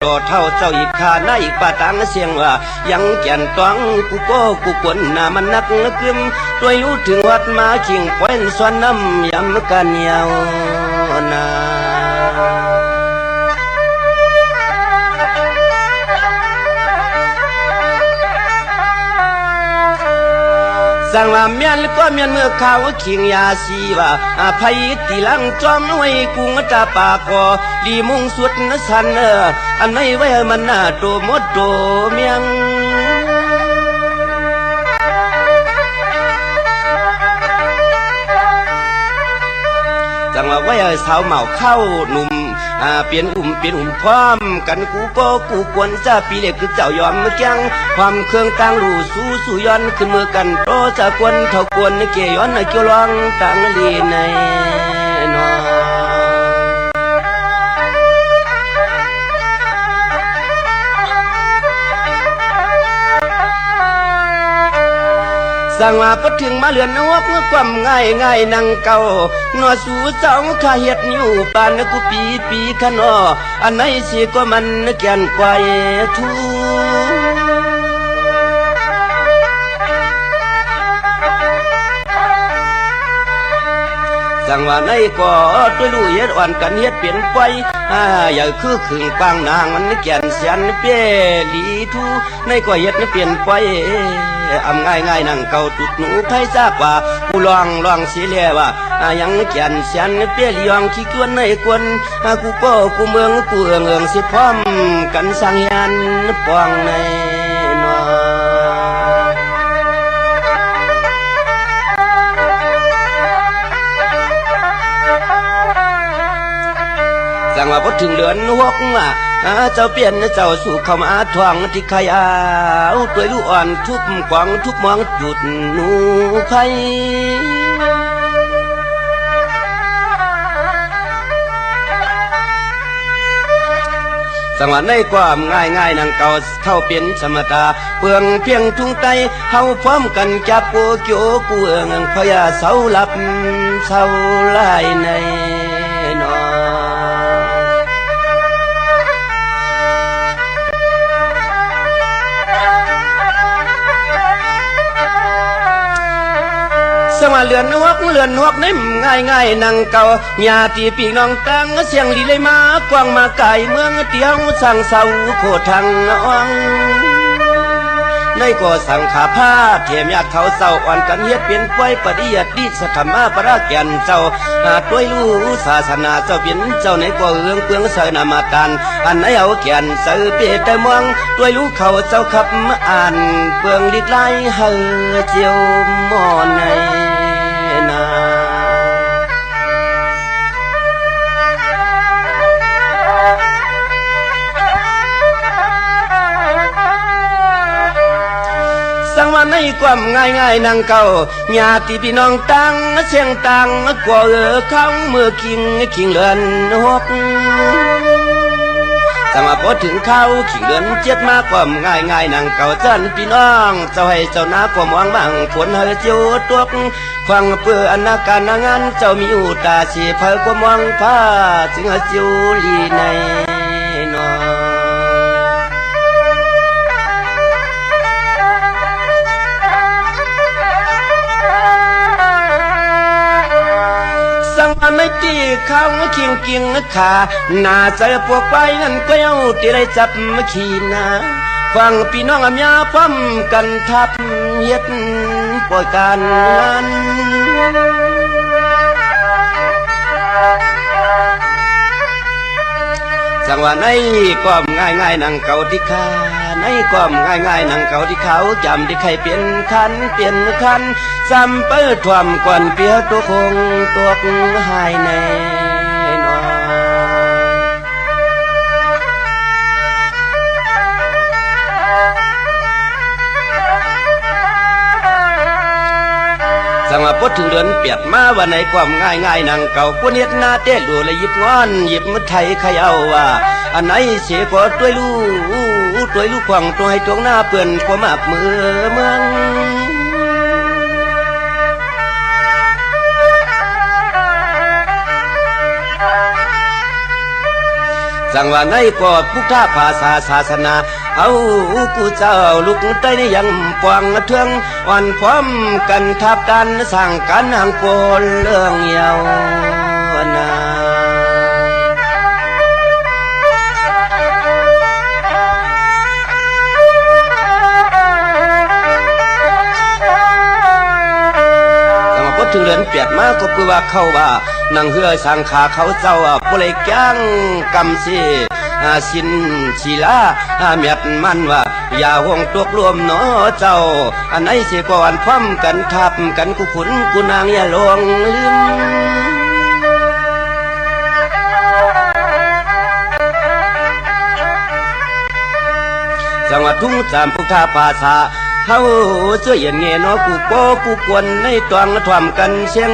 โดดเท่าเจ้าอีกขาในอีกป่าตังเสียงว่ายังแก่นตองกูโก้กูกวนหน้ามันนักกึมตัวรู้ถึงวัดมาขิงป้อนส่วนน้ำยำกันยาวนาสั่งว่าเมียนก็เมียนเมื่อเขาขิงยาสีว่าภัยตีลังจอมไว้กุงตาปากอลีมุงสุดนสันอันไหนไว้มันน่าโตมดโตเมียงสั่งว่าไว้สาวเหมาเข้าหนุ่มเปลี่ยนพร้อมกันกูโก้กูกวนจะปีเล็กคือเจ้ายอมเมื่อแกงความเครื่องต่างรูสู้ย้อนขึ้นมือกันโตจะกวนเท่ากวนเกี่ยย้อนเกี่ยวร้องต่างลีในนอสั่งมาพอถึงมาเลือนนวกความง่ายนั่งเก่าหนอสู่เจ้าข้าเฮ็ดอยู่ปานกูปีขนออันไหนสิก็มันแก่นกว่าทูสั่งว่าในก็ตัวรู้เฮ็ดอ่อนกันเฮ็ดเปลี่ยนไปอย่าคือขึงปางนางมันแก่นเสียนเปลีทูในก็เฮ็ดเปลี่ยนไปง่ายนั่งเก่าตุดหนูไผซากว่ากูลองสิแลว่ายังแก่นเสียนเปลียงขี้กวนในกวนกูก็กูเมืองกูเอิงสิพร้อมกันสร้างยันปองในนอสั่งว่าพอถึงเดือนหกเจ้าเปลี่ยนเจ้าสู่เข้ามาทวงที่ขยาวตัวลูกอ่อนทุบกวางทุบมองจุดหนูไผ่สังวาในความง่ายนั่งเก่าเข้าเป็นสมตาเปลืองเพียงทุ่งไตเฮาพร้อมกันจับโกโจกูเอิงพยาเสาหลับเสาลายในนอสมาเลือนหวกนิ่มง่ายนั่งเก่าญาติพี่น้องตั้งเสียงลีเลยมากวางมาไก่เมืองเตียวสั่งเสาโคทางอ่องในก็สั่งขาผ้าเทียมยากเขาเศร้าอ่อนกันเฮ็ดเปลี่ยนไปปฏิยัติดิสธรรมะปราแก่นเจ้าด้วยรู้ศาสนาเจ้าเป็นเจ้าในก็เอื้องเปืองเสนามาตานอันไหนเอาแก่นเสือเปียแต่มองด้วยรู้เขาเจ้าขับอ่านเปืองดิดไล่เฮอเจียวมอนในสั่งว่าในความง่ายนั่งเก่าญาติพี่น้องตั้งเสียงตั้งกว่าเขาเมื่อคิงเลือนหกสั่งว่าพอถึงเขาขิงเลือนเจ็ดมากความง่ายนั่งเก่าจันพี่น้องเจ้าให้เจ้านาความหวังบังผลเฮเจียวตัวฟังเพื่ออนาการงานเจ้ามีอุตาสีเพื่อความหวังผ้าจึงเจียวลีในนอไม่ตีเขาคิงขาหน้าใจพวกไปนั่นก็เอาที่ได้จับขีนาฟังพี่น้องอำยาพร้อมกันทับเฮ็ดปล่อยการงานสั่งว่าในความง่ายนั่งเก่าที่ขาในความง่ายนั่งเก่าที่เขาจำที่ใครเปลี่ยนคันซ้ำเปิดความก่อนเปียตัวคงตัวหายในนอสั่งว่าพอถึงเดือนเปียดมาวันไหนความง่ายนั่งเก่าพวกเน็ดหน้าเต้ดูเลยหยิบงอนหยิบมือไทยใครเอาว่าอันไหนเสียก็ตัวลูกขวางตัวให้ตรงหน้าเปื่อนความอับมือเมือง ส สั่งว่าในกอดพุทธภาษาศาสนาเอากูเจ้าลูกใต้ในยังปวงเทืองอ่อนพร้อมกันทับดันสั่งกันห่างโกนเรื่องเยาวนาถึงเรือนเปียดมากก็คือว่าเขาว่านังเฮือสังขาเขาเจ้าปเลยแก้งกำซีสินชีลาเมียดมันว่าอย่าห่วงตกรวมเนาะเจ้าอันไหนเสียก่อนพร้อมกันทับกันกูขุนกูนางอย่าลวงลืมจังหวัดทุ่งจามพุทธภาษาเขาเสื้อเย็นเงี้ยเนาะกูโป้กูกวนในตวงถ่วมกันเสียง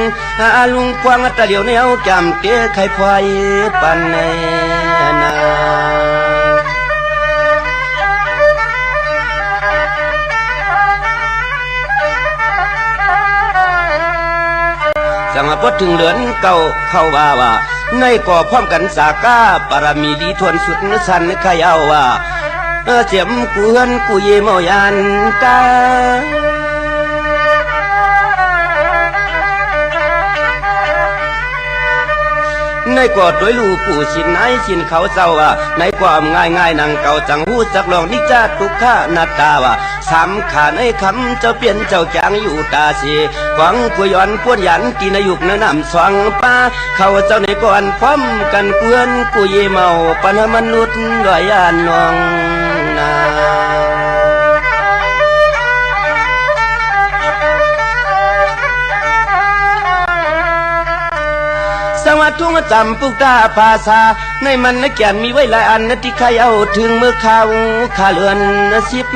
ลุงควงตะเหลียวแนวจำเตี้ยไข่พายปันในนาจังหวะพอถึงเหลือนเก่าเข้าว่าในก่อพร้อมกันสากาปารมีดีทวนสุดสันขยาวว่าเจ็บกูเฮือนกูเยมยันกาในกอดด้วยลูกผู้สินไหนสินเขาเจ้าว่าในความง่ายนังเก่าจังหูจักลองนิจาตุกขานาตาว่าสำขาในคำเจ้าเปลี่ยนเจ้าจางอยู่ตาสีหวังกุยอนพวนยันกินอายุกนำสวงป้าเขาเจ้าในก่อนพร้อมกันเพื่อนกูเยเมาปัญมนุษย์ด้วยยานนองนาสังวัดทุ่งจำปุกตาภาษาในมันนักแก่นมีไว้หลายอันที่ใครเอาถึงเมื่อข่าวขาเลือนสิบ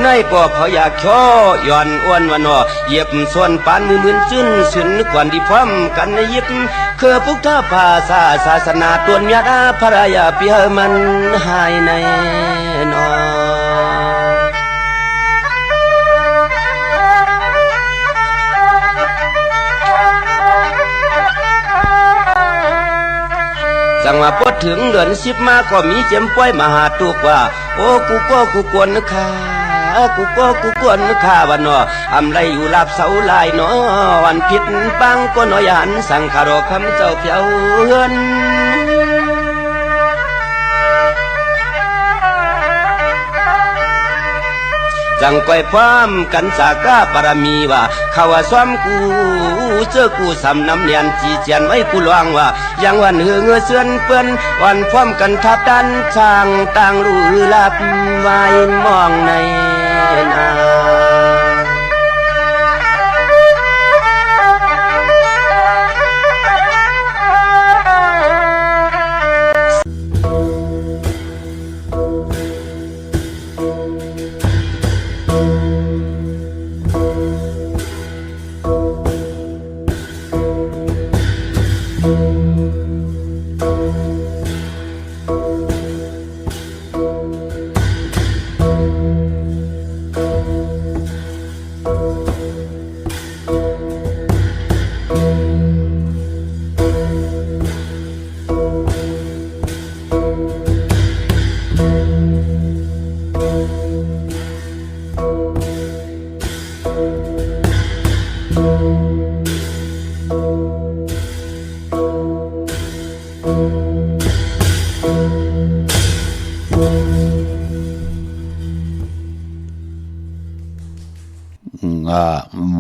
ในก่อพอยากช่อย่อนอ้วนวันนอเหยียบส่วนปานมือมืนซึ้นสึนกวนที่พร้อมกันในยิบคือพุทธภาษาศาสนาตัวเมียพระยาเปียมันหายในนอจังว่าพอถึงเดือนสิบมาก็มีเจ็มป้อยมาหาตุกว่าโอ้กูก็กูกวนนะค่ะกูก็กูกวนนะค่ะวันนออำไรอยู่ลาบเสาลายเนาะวันผิดปังก็น้อยหันสังขารอคำเจ้าเพียวเฮือนจังก้อยพร้อมกันสากาปารมีว่าเขาว่าซ้อมกูเจอกูสำน้ำเนียนจีเจียนไว้กูลวงว่ายังวันเหือเงือเสือนเปื้อนวันพร้อมกันทับดันช่างต่างรู้ลับไว้มองในนา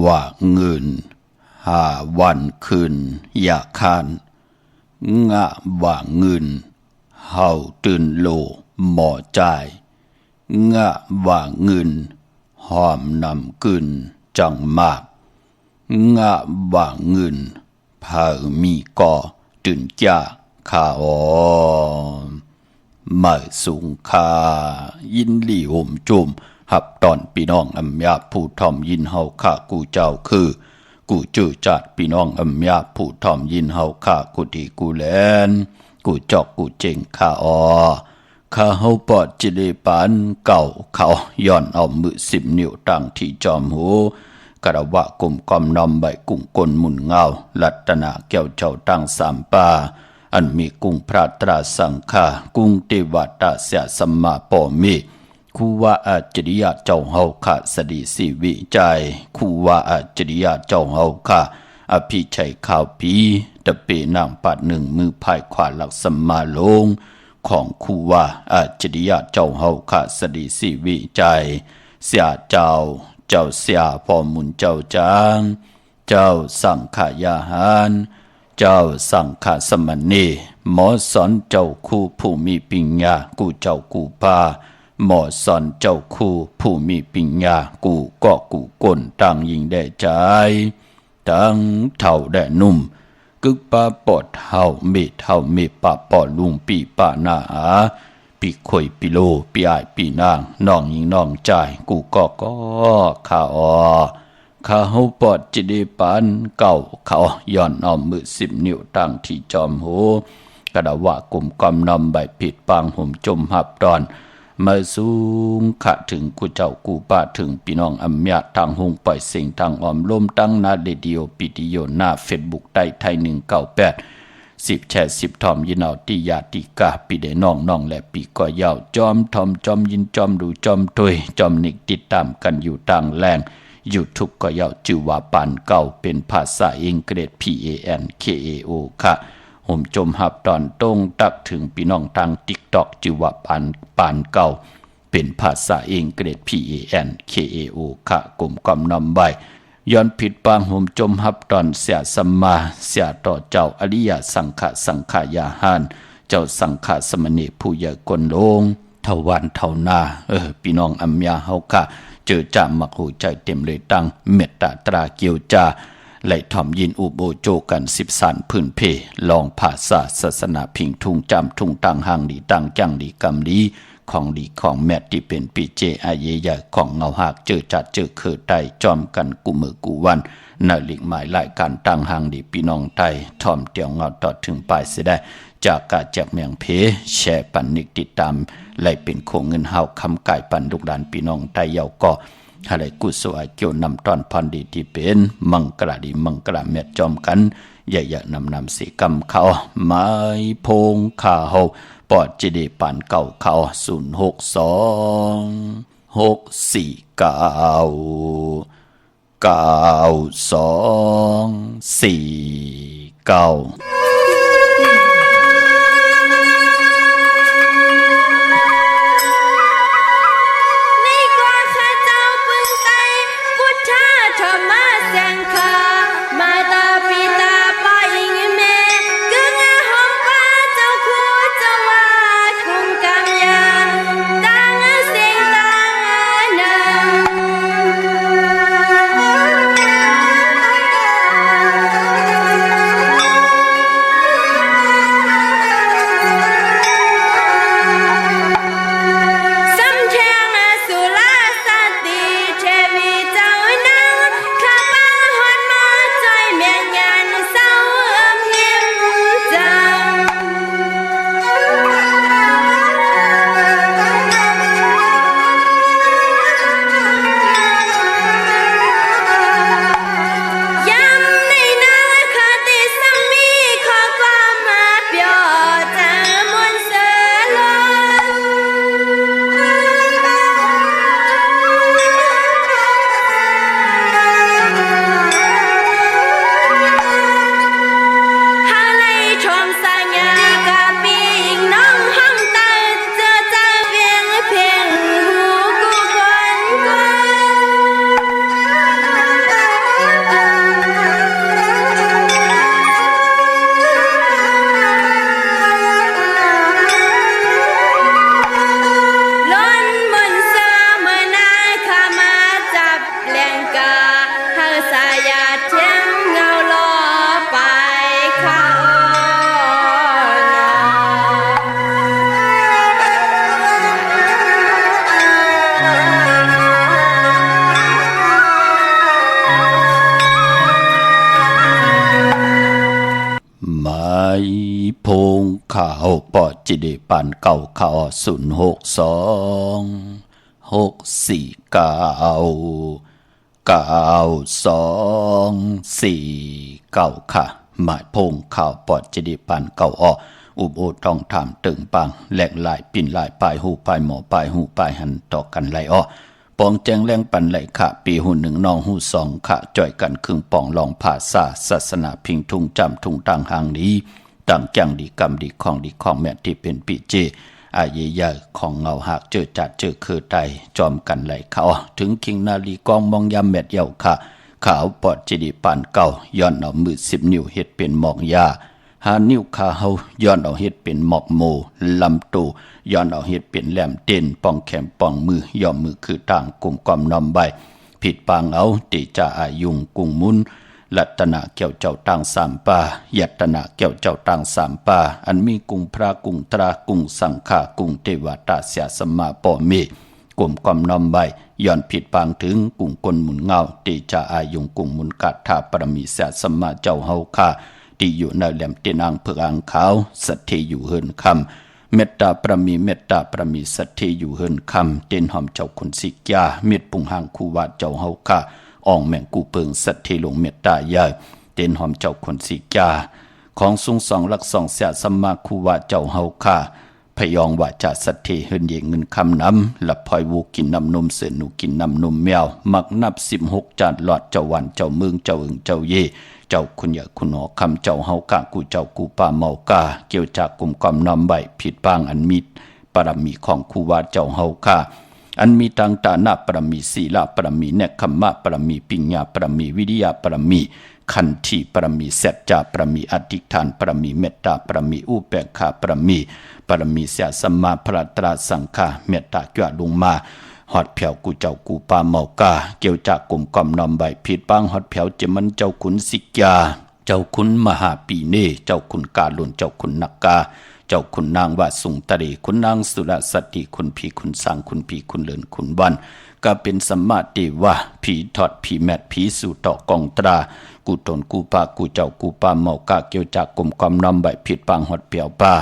ว่าเงินวันคืนอย่าคานว่าเงินเฮาตื่นโลหมอใจว่าเงินหอมนำกึนจังมากว่าเงินเผามีก่อตื่นจ้าข้ามาสูงคายินหลี่ห่มจุ่มหับตอนพี่น้องอำยาผู้ทอมยินเฮาข้ากูเจ้าคือกูจื้อจัดพี่น้องอำยาผู้ทอมยินเฮาข้ากูดีกูแลนกูจอกกูเจงข้าข้าเฮาปอดจิเลปานเก่าเขาย้อนเอามือ10 นิ้วตั้งที่จอมหู กระวะกลุ่มกอมนอมใบกุ้งกลหมุนเงาลัตนาแก้วเจ้าตั้งสามป่าอันมีกุ้งพระตราสังฆากุ้งเทวตาเสียสมมาปอมีคูว่าอาจริยะเจ้าเฮาค่ะสดีสิวิจัยคูว่าอาจริยะเจ้าเฮาค่ะอภิชัยข่าวปีตะเปนางปัดหนึ่งมือพายขวาหลักสมมาลงของคูว่าอาจริยะเจ้าเฮาค่ะสดีสิวิจัยเสียเจ้าเสียพอมุนเจ้าจางเจ้าสังขายาหารเจ้าสังฆสมณีหมอสอนเจ้าคู่ผู้มีปัญญากูเจ้ากูพาหมอสอนเจ้าคู่ผู้มีปัญญากูก็กูก้นตั้งยิงได้ใจตั้งเท่าได้นุ่มกึกปาปอดเท่าเมปาปอดลุงปีปาหน้าปีข่อยปีโลปีอายปีนางน้องยิงน้องใจกูก็ข้าข้าเฮาปอดจิเดปานเก่าเขาย้อนเอามือ10 นิ้วตั้งที่จอมหูกระดาวะกลุ่มกำนำใบผิดปางห่มจมหับดอนมาสูงขะถึงกูเจ้ากูป้าถึงพี่น้องอำยาทางหงปล่อยเสียงทางออมลมตั้งนาเรดิโอปิดิโยหน้าเฟซบุ๊กได้ไทย198 10แชร์10ทอมยินเอาติยาติกาปีเดน้องและปีก็ยาวจอมทอมจอมยินจอมดูจอมตุยจอมนิกติดตามกันอยู่ต่างแรงYouTube ก็ยาวชื่อว่าปานเก่าเป็นภาษาอังกฤษ PANKAO ค่ะผมจมหับตอนตรงตักถึงพี่น้องทาง TikTok ชื่อว่าปานเก่าเป็นภาษาอังกฤษ PANKAO ค่ะกลุ่มกำนำใบย้อนผิดปางผมจมหับตอนเสียสัมมาเสียต่อเจ้าอริยสังขายาหารเจ้าสังฆสมณีผู้ใหญ่กนลงเท่าวันเท่านาพี่น้องอัมยาเฮาค่ะเจอจ่ามักหูใจเต็มเลยตั้งเมตตาตราเกียวจาไหลถ่อมยินอุโบโจกัน10 สันพื้นเพลองภาษาศาสนาพิงทุ่งจำทุ่งตังหางดีตังจังดีกำดีของดีของแมตที่เป็นปีเจอาเยยของเงาหากเจอจัดเจอเคือไตจอมกันกูมือกูวันนาลิกหมายหลายการตังหางดีพี่น้องไทยถ่อมเตียวเงาต่อถึงปลายเสียได้จากกาจากเมียงเพแชร์ปันนิกติดตามไหลเป็นโคงเงินเฮาคำไก่ปันลูกหลานพี่น้องไทยเยาก็อะไรกุศลเกี่ยวนำตอนพันดีที่เป็นมังกรดีมังกรเม็ดจอมกันใหญ่ๆนำสีกำเขาไม้พงขาเฮาปอดจีดีปานเก่าเขา062 649 9249พงข่าวปอดจิเดปันเก่าข่าว062 649 9249ค่ะหมายพงข่าวปอดจดีปันเก่าอออุบโอทองถามตึงปังแหลกหลายปิ่นหลายปลายหูปลายหมอปลายหูปลายหันต่อกันไหลอ้อปองแจงแรงปันไหลค่ะปีหูหนึ่งน้องหูสองค่ะจ่อยกันครึ่งปองลองผ่าซาศาสนาพิงทุงจำทุงต่างหางนี้ต่างจังดีกรรมดีของดีของแม่ที่เป็นปีเจอาเยยของเงาหักเจอจัดเจอคือไตจอมกันไหลเขาถึงคิงนาลีกองมองยำแม่เดี่ยวค่ะขาวปอดจดีปันเก่าย้อนเอามือ10 นิ้วเฮ็ดเป็นหมอกยาหานิ้วขาเฮาย้อนเอาเฮ็ดเป็นหมอกโมลำตูย้อนเอาเฮ็ดเป็นแหลมเต้นป้องแขมป้องมือย่อมมือคือต่างกลุ่มความนำใบผิดปางเอาติจาอายุงกุงมุนลัตนาเกี่ยวเจ้าต่างสามป่ายัตนาเกี่ยวเจ้าต่างสามป่าอันมีกุงพระกุงตรากุงสังฆากุงเทวตาเสียสมมาปอมีกลุ่มความนำใบย้อนผิดปางถึงกุงกลหมุนเงาติจาอายุงกุงมุนกัตถาปรมีเสียสมมาเจ้าเฮาค่าที่อยู่ในแหลมเตียนางเผือกอ่างขาวสัตย์ที่อยู่เฮินคำเมตตาประมีเมตตาประมีสัตย์ที่อยู่เฮินคำเตียนหอมเจ้าคุณสิกยาเม็ดปุงหางคูวาเจ้าเฮาค่าอ่องแมงกูเปิงสัตย์ที่ลงเมตตายาเตียนหอมเจ้าคุณสิกยาของสูงสองหลักสองเสียสมมาคูวาเจ้าเฮาค่าพยองว่าจะสัตย์ที่เฮินเยเงินคำน้ำหลับพลอยวูกินน้ำนมเสือหนูกินน้ำนมแมวมักนับ16จานหลอดเจ้าวันเจ้าเมืองเจ้าอึงเจ้าเย่เจ้าคุณอย่าคุณหอคำเจ้าเฮากะกูเจ้ากูป่าเมากาเกี่ยวจากกลุ่มความนำใบผิดบางอันมิตรปรมีของคูวาเจ้าเฮากาอันมีตังตานาปรมีศีลาปรมีเนคขมะปรมีปิญญาปรมีวิริยะปรมีขันธีปรมีสัจจะปรมีอธิษฐานปรมีเมตตาปรมีอุเบกขาปรมีเสียสัมมาพระตราสังฆาเมตตาเกี่ยวลงมาฮอดเผียวกูเจ้ากูปาเมากาเกี่ยวจากกลุ่มกอมนอมใบผิดบางฮอดเผียวเจมันเจ้าขุนสิกยาเจ้าขุนมหาปีเนเจ้าขุนกาลุนเจ้าขุนนักกาเจ้าขุนนางวาสุงตรีขุนนางสุรสติขุนผีขุนสางขุนผีขุนเลินขุนวันก็เป็นสัมมาติว่าผีทอดผีแมดผีสู่ต่อกองตรากูตนกูปากูเจ้ากูปาเมากาเกี่ยวจากกลุ่มกอมนอมใบผิดบางฮอดเผียวปา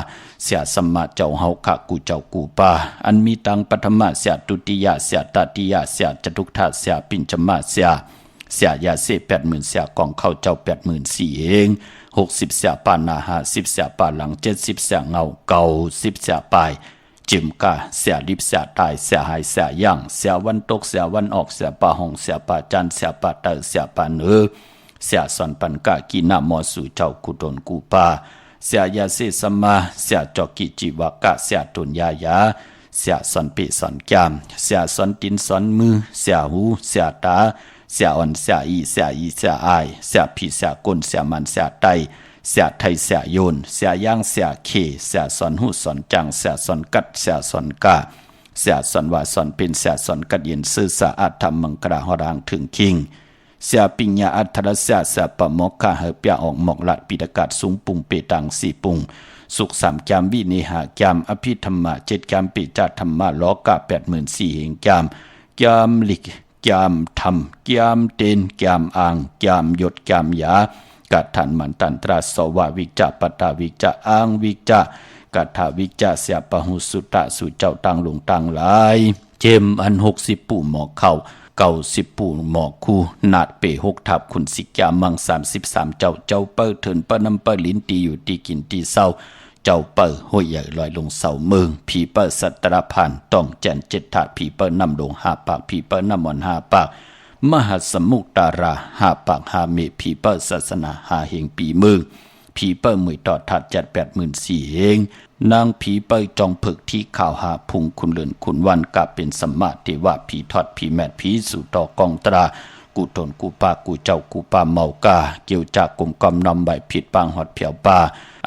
เสียสมมาเจ้าเฮาขะกูเจ้ากูปาอันมีตังปฐมะเสียตุติยะเสียตติยะเสียจตุถะเสียปิญจมะเสียยาเส80,000เสียกองเข้าเจ้า84,000เอง60เสียปานา50เสียปาหลัง70เสียเงาเก่า10เสียปลายจิมกาเสียลิบเสียตายเสียหายเสียย่างเสียวันตกเสียวันออกเสียปาหงเสียปาจันเสียปาเตอเสียปาเนือเสียสอนปันกะกีนามอสู่เจ้ากุตนกูปาเสียยาเสสมาเสียจอกิจิวากะเสียตุนยายาเสียสอนปีสอนแก้มเสียสอนตินสอนมือเสียหูเสียตาเสียอ่อนเสียอีเสียอายเสียผีเสียก้นเสียมันเสียไตเสียไทยเสียโยนเสียย่างเสียเคเสียสอนหูสอนจังเสียสอนกัดเสียสอนกาเสียสอนว่าสอนเป็นเสียสอนกัดเย็นซื่อสะอาดธรรมมังกราหรางถึงคิงเสียปิญญาอัทรเสียเสียปะมกะเฮเปียออกหมอกลัดปิดกาศสูงปุงเปตัง4ปุงสุข3จามวินิหาจามอภิธรรมะ7จามปิจาธรรมะล้อกะ84,000เหงจามลิกจามธรรมจามเตนจามอ่างจามยศจามยากัตถันมันตันตราสวะวิจาปตาวิจาอ่างวิจากัตถาวิจาเสียปะหุสุตะสุเจ้าตังลงตังหลายเจมอัน60ปู่หมอเข้า90ปู่หมอคูนาดเป6ทับคุณสิกยามัง33เจ้าเปิ้เถินเปิ้นำเปิ้ลิ้นตีอยู่ตีกินตีเศร้าเจ้าเปิ้ห้วยใหญ่ลอยลงเสาเมืองผีเปิ้สัตระพันต้องแจน7ถาดผีเปิ้นำลง5ปากผีเปิ้นำมอน5ปากมหาสมุกตารา5ปาก5เมผีเปิ้ศาสนา5เฮงปีเมืองผีเปิ้มือต่อถาด84,000เฮงนางผีเปยจองผึกที่ข่าวหาพุงคุณเลินคุณวันกะเป็นสัมมาเทวะผีทอดผีแมดผีสู่ต่อกองตรากูตนกูปากูเจ้ากูปาเมากาเกี่ยวจากกลุ่มกำนำใบผิดปางหอดเผียวปา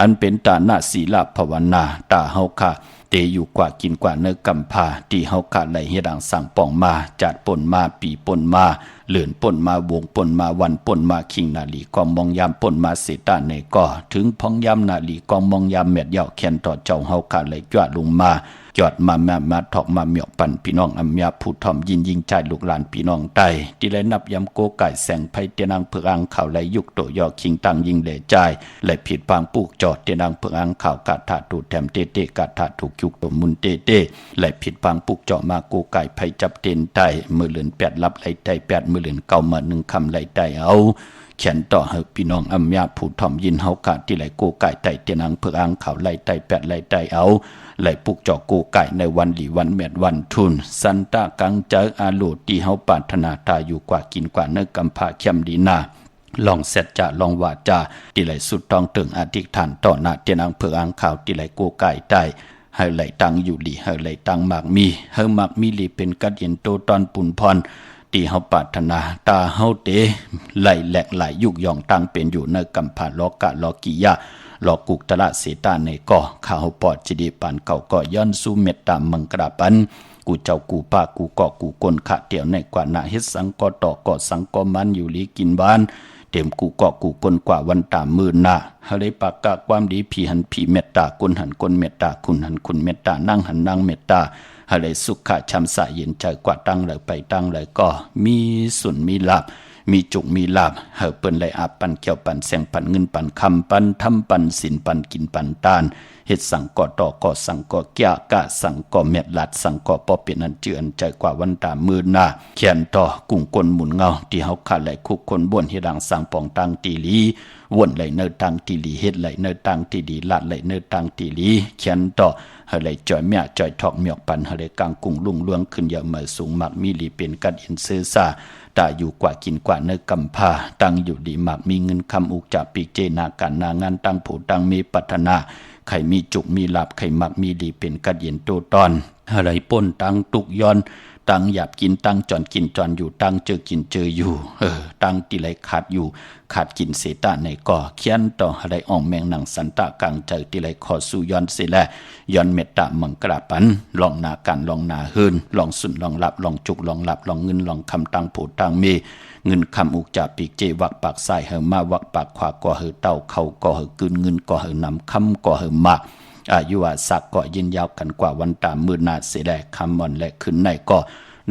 อันเป็นตาหน้าศีลภาวนาตาเฮาค่ะเตอยู่กว่ากินกว่าเนื้อกำพาที่เฮาขาดไหลเฮดังสั่งป่องมาจัดป่นมาปีป่นมาเหลื่อนป่นมาวงป่นมาวันป่นมาคิงนาลีกองมองยามป่นมาเสตาในก่อถึงพองยามนาลีกองมองยามเม็ดเหยาแคนต่อเจ้าเฮาขาดไหลจ้าลงมา จอดมาถอกมาเมียกปันพี่น้องอำยาผู้ทอมยิงใจลูกหลานพี่น้องใต้ที่ได้นับยำโกไก่แสงไพเตียนางเพืองข่าวไหลยุกโตยอคิงตังยิงเหล่ใจและผิดปางปลูกจอดเตียนางเพืองข่าวกาถาตูแถมเตกาถาถูกยุกโตมุนเตและผิดปางปลูกเจาะมาโกไก่ไพจับเต็นใต้มือเลือน8รับไหลใต้8มือเลือนเก่ามา1คำไหลใต้เอาเขียนต่อให้พี่น้องอำยาผู้ทอมยินเฮากาที่ไหลโกไก่ไต่เตียนางเพืองข่าวไหลใต้8ไหลใต้เอาไหลปลูกเจาะโกไก่ในวันหลีวันเมียดวันทุนสันตะกังเจออาโลที่เฮาปรารถนาตาอยู่กว่ากินกว่าเนื้อกำพาเข้มดีนาลองเสร็จจะลองวาจาที่ไหลสุดต้องถึงอธิษฐานต่อหน้าเตียนางเพืองข่าวที่ไหลโกไก่ใต้ให้ไหลตังอยู่หลีให้ไหลตังมากมีให้มากมีหลีเป็นกัดเย็นโตตอนปุ่นพรที่เฮาปรารถนาตาเฮาเตไหลแหลกไหลยุกย่องตังเป็นอยู่ในกำพาลอกะลอกิยาหลอกกุกตะละเสตาในก่อข้าวปอดจิดีปานเก่าก็ย้อนสู้เมตตามังกราปันกูเจ้ากูป้ากูเกาะกูกลขะเตียวในกว่าหน้าเฮ็ดสังก็ต่อก็สังก็มันอยู่ลีกินบ้านเต็มกูเกาะกูกลกว่าวันตามมือหน้าเฮาได้ปากกะความดีผีหันผีเมตตากุนหันกุนเมตตาคุณหันคุณเมตตานั่งหันนั่งเมตตาเฮาได้สุขะชำสะเย็นใจกว่าตั้งเลยไปตั้งเลยก็มีสุนมีลาภมีจุกมีลาบเฮาเปิ้นไหลอาบปันเกี่ยวปันแสงปันเงินปันคำปันทำปันสินปันกินปันตานเฮ็ดสังก่อต่อก่อสังก่อแก่กะสังก่อเม็ดลัดสังก่อปอเป็นอันเจือนใจกว่าวันตามือหน้าเขียนต่อกุ้งกลหมุนเงาที่เฮาขาดไหลคุกคนบ่วนเฮ็ดดังสังปองตังตีลีวนไหลเนอตังตีลีเฮ็ดไหลเนอตังตีดีลัดไหลเนอตังตีลีเขียนต่อเฮาไหลจ่อยแม่จ่อยทอกเมียกปันเฮาไหลกลางกุ้งลุ่งลวงขึ้นอย่ามาสูงมักมีลีเป็นกัดอินซื่อซาตาอยู่กว่ากินกว่าเนื้อกำพาตั้งอยู่ดีมากมีเงินคำอุกจากปีเจนาการนางานตั้งผู้ตั้งมีปัฒนาใครมีจุกมีลาบใครมักมีดีเป็นกัดเย็นโตตอนอะไรป้นตั้งตุกย้อนตั้งหยาบกินตั้งจอนกินจอนอยู่ตั้งเจอกินเจออยู่ตั้งตีไหลขาดอยู่ขาดกินเสตาในก่อเขียนต่ออะไรอ่องแมงหนังสันตะกลางเจอตีไหลขอสู่ย้อนเสแลย้อนเมตตามังกราปันลองนาการลองนาเฮินลองสุนลองหลับลองจุกลองหลับลองเงินลองคำตั้งผู้ตั้งมีเงินคำอุกจากปีกเจวักปากซ้ายเฮมาวักปากขวาก่อเฮเต้าเข้าก่อเฮกึนเงินก่อเฮนำคำก่อเฮมากอายุวาสักก่อยินยาวกันกว่าวันตามมือนาเสแลคำมอนและขึ้นในก่อ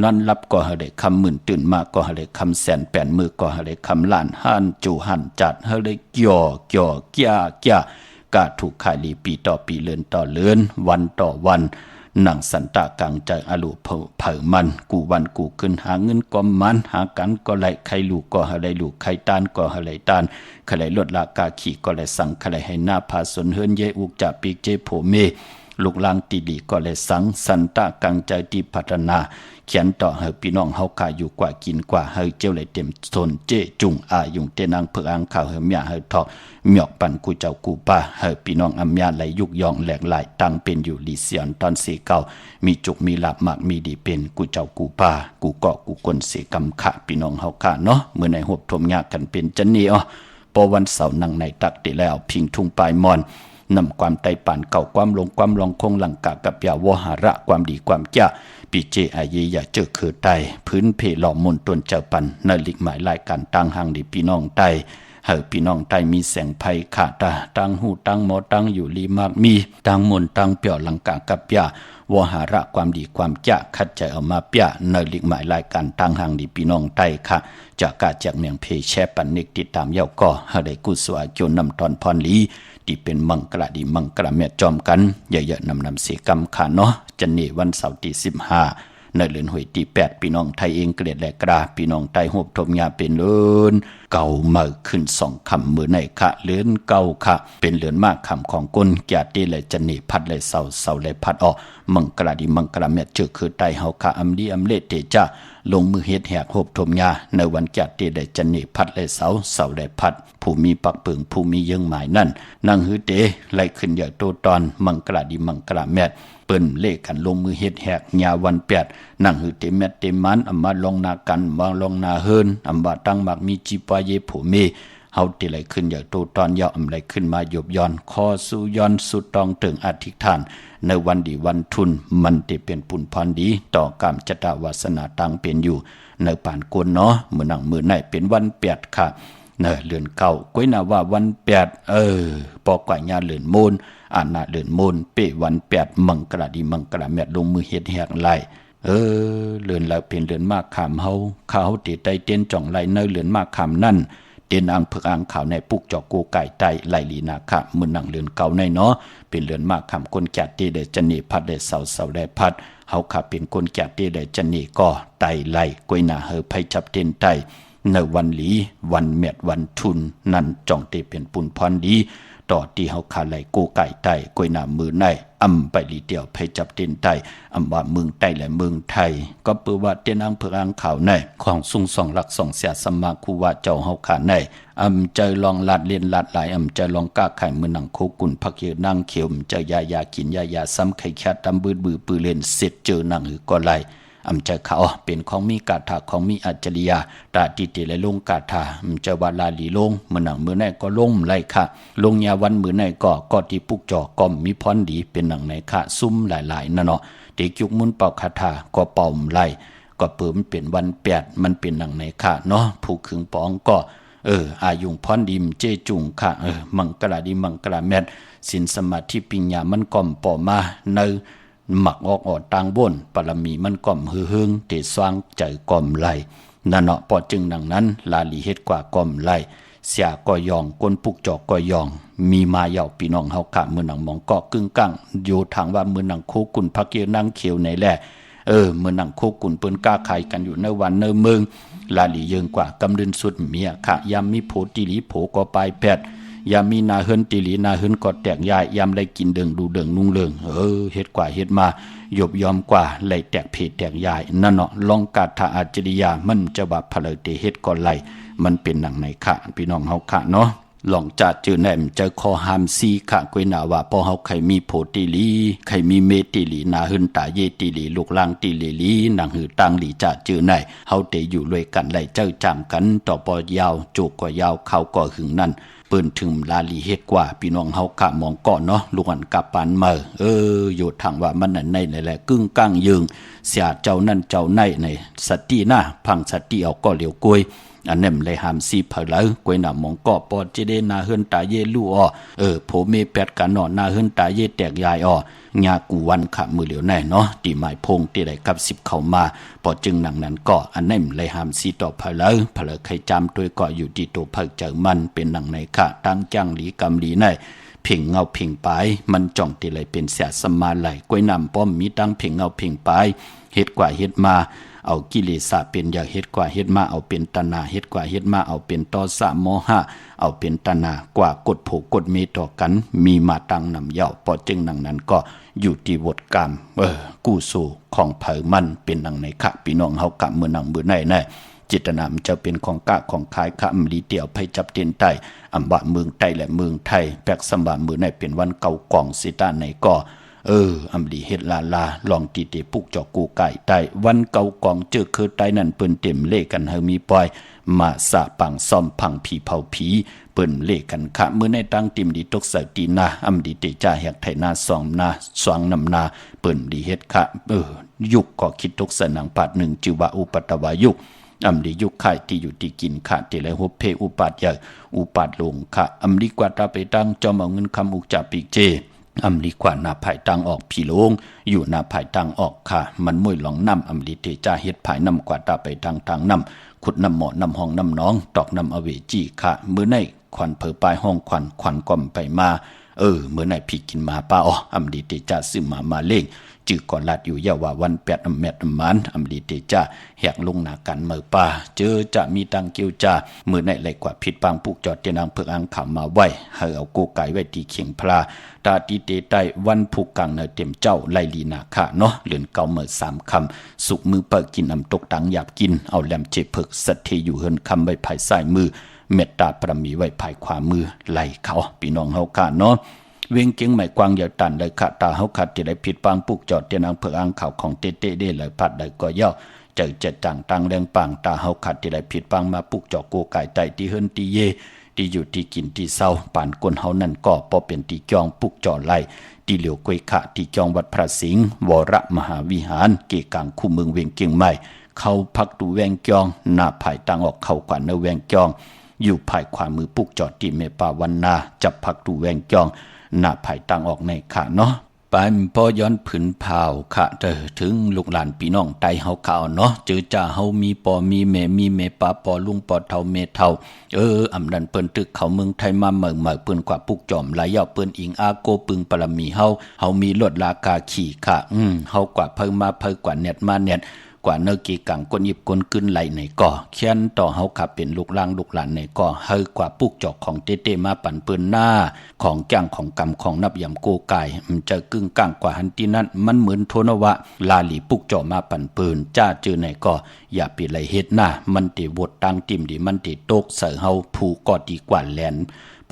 นอนรับก็ให้ได้คำหมื่นตื่นมาก็ให้ได้คำแสนแปดมือก็ให้ได้คำล้านหันจูหันจัดให้ได้เกี่ยวเกี้ยกาถูกขายลีปีต่อปีเลือนต่อเลือนวันต่อวันหนังสันตะกลางใจอลุเผามันกูวันกูขึ้นหาเงินก็มันหากันก็ไหลใครลูกก็ให้ได้ลูกใครตานก็ให้ได้ตานใครลดราคาขี่ก็เลยสั่งใครให้หน้าพาสนเฮินเยอุกจากปีเจโผเมลูกลางตีดีก็เลยสังสันตะกลางใจที่พัฒนาเขียนต่อให้พี่น้องเฮาขายอยู่กว่ากินกว่าให้เจ้าเลยเต็มทนเจจุงอายุงเตนางเพื่ออังข่าวให้เมียให้ทอกเมียกปันกูเจ้ากูป้าให้พี่น้องอำญาไหลยุกยองแหลกหลายตั้งเป็นอยู่ลีเซียนตอนสีเก่ามีจุกมีลาบมากมีดีเป็นกูเจ้ากูป้ากูเกาะกูกลเสกำขะพี่น้องเฮาขาเนาะเมื่อในหบทมยากกันเป็นจันนี่พอวันเสาร์นั่งในตักติแล้วพิงทุ่งปลายมอนนำความไต่ป่านเก่าความลงความลองคงหลังกากับยาวหาระความดีความจ้าปีเจอายีอย่าเจอคือไตพื้นเพหล่อมนตวนเจ้าปันในลิกหมายรายการตั้งห่างดีพี่น้องไตเฮาพี่น้องไตมีแสงไพขาตาตั้งหูตั้งหมอตั้งอยู่ลีมากมีตั้งมนตั้งเปี่ยวหลังกากับยาวหาระความดีความจ้าคัดใจเอามาเปียในลิกหมายรายการตั้งห่างดีพี่น้องไตค่ะจากกาจากเมียงเพแช่ปันเนกติดตามเย้าก็เฮาได้กุศลโจนนำตอนพรลีที่เป็นมังกรดีมังกรแม่จอมกันเยอะๆนำเสกรรมขาเนาะจันนี่วันเสาร์ที่15ในเดือนหวยที่8พี่น้องไทยเองเกลียดแลกราพี่น้องไทยหบทมยาเป็นเลือนเก่ามาขึ้น2คำมือในคะเลือนเก่าค่ะเป็นเลือนมากคำของก้นแก่ตีเลยจันนี่พัดเลยเสาเลยพัดออกมังกรดีมังกรแม่เจอคือไตเฮาค่ะอำดีอำเลเตจ้าลงมือเฮ็ดแหกหบทมยาในวันแก่ตีเลยจันนี่พัดเลยเสาเลยพัดผู้มีปักเปิงผู้มียังหมายนั่นนั่งหือเตไล่ขึ้นอย่าโตตอนมังกรดีมังกรแม่เปิ้นเลขกันลงมือเฮ็ดแหกยาวัน8นั่งหือเตแม่เตมันอำมาลองนากันวางลองนาเฮินอำบาตั้งมักมีจิปาเยผู้มีเฮาติไหลขึ้นอย่าโตตอนยาอำไหลขึ้นมาหยบย้อนคอสู่ย้อนสุดตองถึงอธิษฐานในวันดีวันทุนมันจะเป็นปุญพรดีต่อกรรมจตวาสนาตังเป็นอยู่ในป่านกวนเนาะมื้อนังมื้อไหนเป็นวัน8ค่ะ เนอเลือนเก่าก้อยนาว่าวันแปดปอกว่าญาเลือนโมนอาณาเลือนโมนเปวันแปดมังกระดีมังกระแมดลงมือเฮ็ดแหกไหลเลือนแล้วเป็นเลือนมากขามเฮาข้าวตีไตเตียนจ่องไหลเนอเลือนมากขามนั่นเตียนอังเพิกอังข่าวในปุกจอกกูไก่ไตไหลลีนาคะมือหนังเลือนเก่าในเนาะเป็นเลือนมากขามคนแก่ตีเดจันนีพัดเดเสาเสาได้พัดเฮาขับเป็นคนแก่ตีเดจันนีก็ไตไหลก้อยนาเฮอไผจับเตียนไตในวันหลีวันเมียดวันทุนนั่นจ่องเตเป็นปุ่นพรดีต่อที่เฮาขาไหลกูไก่ไตก้อยนามือในไปลีเดียวไผจับเตียนไตว่าเมืองไตและเมืองไทยก็เปือว่าเตียนอังเพิกอังข่าวในของสุงสองหลักสองเสียสมาคูว่าเจ้าเฮาขาในใจลองลาดเลียนลาดหลายใจลองก้าไข่มือหนังโคกุนพักเยนั่งเขียวใจยากินยาซ้ำไข่แคดตำบือปือเล่นเสร็จเจอหนังหือก็ไหลใจเขาเป็นของมีกาถาของมีอัจฉริยะตาติติและลงกาถาจะว่าลาลีลงมือหนังมือในก็ลงไหลค่ะลงยาวันมือในก็ที่ปุกจอก็มีพรดีเป็นหนังในค่ะซุ่มหลายๆนั่นเนาะเด็กยุกมุนเป่าคาถาก็เป่าไหลก็เปิมเป็นวันแปดมันเป็นหนังในค่ะเนาะผู้ขึงปองก็อายุงพรดิมเจจุงค่ะมังกลาดีมังกลาแมดสินสมาธิปิญญามันก่อมป่อมาในหมักออกต่างบนปรมีมันก่อมหึงเตสว่างใจก่อมไหลนั่นเนาะปอจึงดังนั้นลาลีเฮ็ดกว่าก่อมไหลเสียก็ยองก้นปุกจอกก็ยองมีมาเหย่าพี่น้องเฮากะมือหนังมองก็กึ่งกังอยู่ทางว่ามือหนังโคกุนพักเยนั่งเขียวในแหละมือหนังโคกุนเปิ้นกล้าขายกันอยู่ในวันในเมืองลาลีเยิงกว่ากำลืนสุดเมียค่ะยามมีโผติลีโผก็ปลายแปดยามมีนาเฮินติลีนาเฮินก็แตกยายยามได้กินเดิงดูเดิงนุ่งเลิงเฮ็ดกว่าเฮ็ดมาหยบยอมกว่าไหลแตกเพแตกยายนั่นเนาะลองกาถาอัจฉริยามันจะว่าพะเลเตเฮ็ดก็ไหลมันเป็นหนังในค่ะพี่น้องเฮาค่ะเนาะลองจัดจือแหนมเจอคอหามซีค่ะกวยนาว่าพอเฮาใครมีโพติลีใครมีเมติลีนาหึนตาเยติลีลูกลางติลีนางหือตังลีจัดจือไหนเฮาเตอยู่ด้วยกันไหลเจ้าจามกันต่อปอยาวจุกก็ยาวเขาก็หึงนั่นเปิ้นถึงลาลีเฮ็ดกว่าพี่น้องเฮากะมองก่อนเนาะลูกอันกับปานเมออยู่ทางว่ามันนั่นในแหละกึ่งก้างยึงเสียเจ้านั่นเจ้าในสติหน้าพังสติเอาก็เหลียวกวยอันนั้นเลยหามซีเผลอกวยหนามองก็ปอจิเดนาเฮินตาเยลู่โผเมแปดกันเนาะนาเฮินตาเยแตกยายญากูวันขะมือเหลียวแน่เนาะตีหมายพงตีได้กับ10เข้ามาพอจึงหนังนั้นก็อันนั้นเลยหามซีต่อเผลอใครจำตัวก็อยู่ที่ตัวเพิกเจอมันเป็นหนังในค่ะตั้งจังหลีกำหลีในเพ่งเงาเพ่งปลายมันจ่องตีเลยเป็นเสียสมาไหลกวยนำป้อมมีตั้งเพ่งเงาเพ่งปลายเฮ็ดกว่าเฮ็ดมาเอากิเลสเป็นอยากเฮ็ดกว่าเฮ็ดมาเอาเป็นตัณหาเฮ็ดกว่าเฮ็ดมาเอาเป็นโทสะโมหะเอาเป็นตัณหากว่ากดผูกกดเมต่อกันมีมาตั้งนำเย่าพอจึงดังนั้นก็อยู่ที่วดกรรมกู้สู่ของเผยมันเป็นดังในค่ะพี่น้องเฮากะมือหนังมือในจิตนามจะเป็นของกะของขายคำลีเตียวไผจับเตียนไตบะเมืองไตและเมืองไทยแปกสมบะมือในเป็นวันเก่ากองสิตาในก็ลีเฮ็ดลาลองตีปุกจอกกูไก่ไตวันเก่ากองเจอคือไตนั่นเปิ้นเต็มเลกันเฮามีปอยมาสะปังซ่อมพังผีเผาผีเปิ้นเลกันคะมื้อในตั้งติมดีตกใส่ตีนาดีเตจ่าแหกไถนาสองนาสวางนำนาเปิ้นดีเฮ็ดคะยุคก็คิดตกสนังปาดหนึ่งชื่อว่าอุปัตตวายุคดียุคไข่ที่อยู่ที่กินค่ะที่ไรหัวเพอุปัตใหญ่อุปัตลงค่ะดีกว่าตาไปตั้งจอมเอาเงินคำอุกจับปีกเจดีกว่าหน้าภายตังออกผีโลงอยู่หน้าภายตังออกค่ะมันมุ่ยหลองน้ำดีเตจ่าเฮ็ดภายน้ำกว่าตาไปทางน้ำขุดน้ำหมอน้ำห้องน้ำน้องตอกน้ำอเวจีค่ะมื้อในควันเผอปลายห้องควันก่อมไปมาเมื่อไหนพี่กินมาป้าดีเตจ่าซื้อมาเล่งจือก่อนลาดอยู่ยาว่าวันแปดแมดมันดีเตจ่าแหกลงหนากันเมื่อป่าเจอจะมีตังเกียวจ่าเมื่อไหนไหลกว่าผิดปังปุกจอดเตนางเพิกอังขำมาไว้ให้เอาโกไก่ไว้ที่เขียงพลาตาตีเตใต้วันผูกกังเนเต็มเจ้าไลลีนาค่ะเนาะเหลือนเก่าเมื่อ3คำสุกมือเปิดกินตกตังหยาบกินเอาแหลมเจ็บเพิกสัตเทอยู่เฮินคำไว้ภายซ้ายมือเมตตาประมีไว้ภายขวามือไหลเขาพี่น้องเฮาค่ะเนาะเวียงเก่งใหม่กวางยาวตันเลยค่ะตาเฮาขัดจะได้ผิดปังปุกจอดเตียนางเพิกอังข่าวของเตเด้เลยพัดได้ก็ย่อเจอจะจังตังแรงปังตาเฮาขัดจะได้ผิดปังมาปุกจอกโกไก่ไตที่เฮิรนตีเยที่อยู่ที่กินที่เศร้าป่านคนเฮานั่นก็พอเป็นตีจองปุกจอไล่ที่เหลียวกวยขะที่จองวัดพระสิงห์วรมหาวิหารเกกางคู่เมืองเวียงเก่งใหม่เข้าพักดูแวงจองหน้าภายตังออกเข้ากว่าเนแวงจอง อยู่ภายขวามือปุกจอดที่เมปาวันนาจับผักตูแวงจองหน้าภายต่างออกในค่ะเนาะปานพอย้อนผืนเผาค่ะถึงลูกหลานพี่น้องไตเฮาข่าวเนาะเจอจ่าเฮามีปอมีแม่ปาปอลุงปอเฒ่าแม่เฒ่าอำนันเปิ้นตึกเขาเมืองไทยมาเมืองเปิ้นกว่าปุกจอมหลายยาวเปิ้นอิงอาโกปึงปรมีเฮามีรถราคาขี่ค่ะเฮากว่าเพิ่งมาเพิ่งกว่าเน็ตมาเน็ตกว่าเนกีกังก้นหยิบก้นกึ้นไหลในก่อเขียนต่อเฮาขับเป็นลูกล่างลูกหลานในก่อเฮากว่าปุกจอกของเต้มาปั่นปืนหน้าของแก้งของกำของนับยำโกไก่มันจะกึ่งกลางกว่าหันที่นั่นมันเหมือนโทนวะลาหลีปุกจอมาปั่นปืนจ้าเจอในก่ออย่าปิดไหลเฮ็ดหน้ามันติวดตั้งติ่มดิมันติตกเสือเฮาผู้ก็ดีกว่าแลน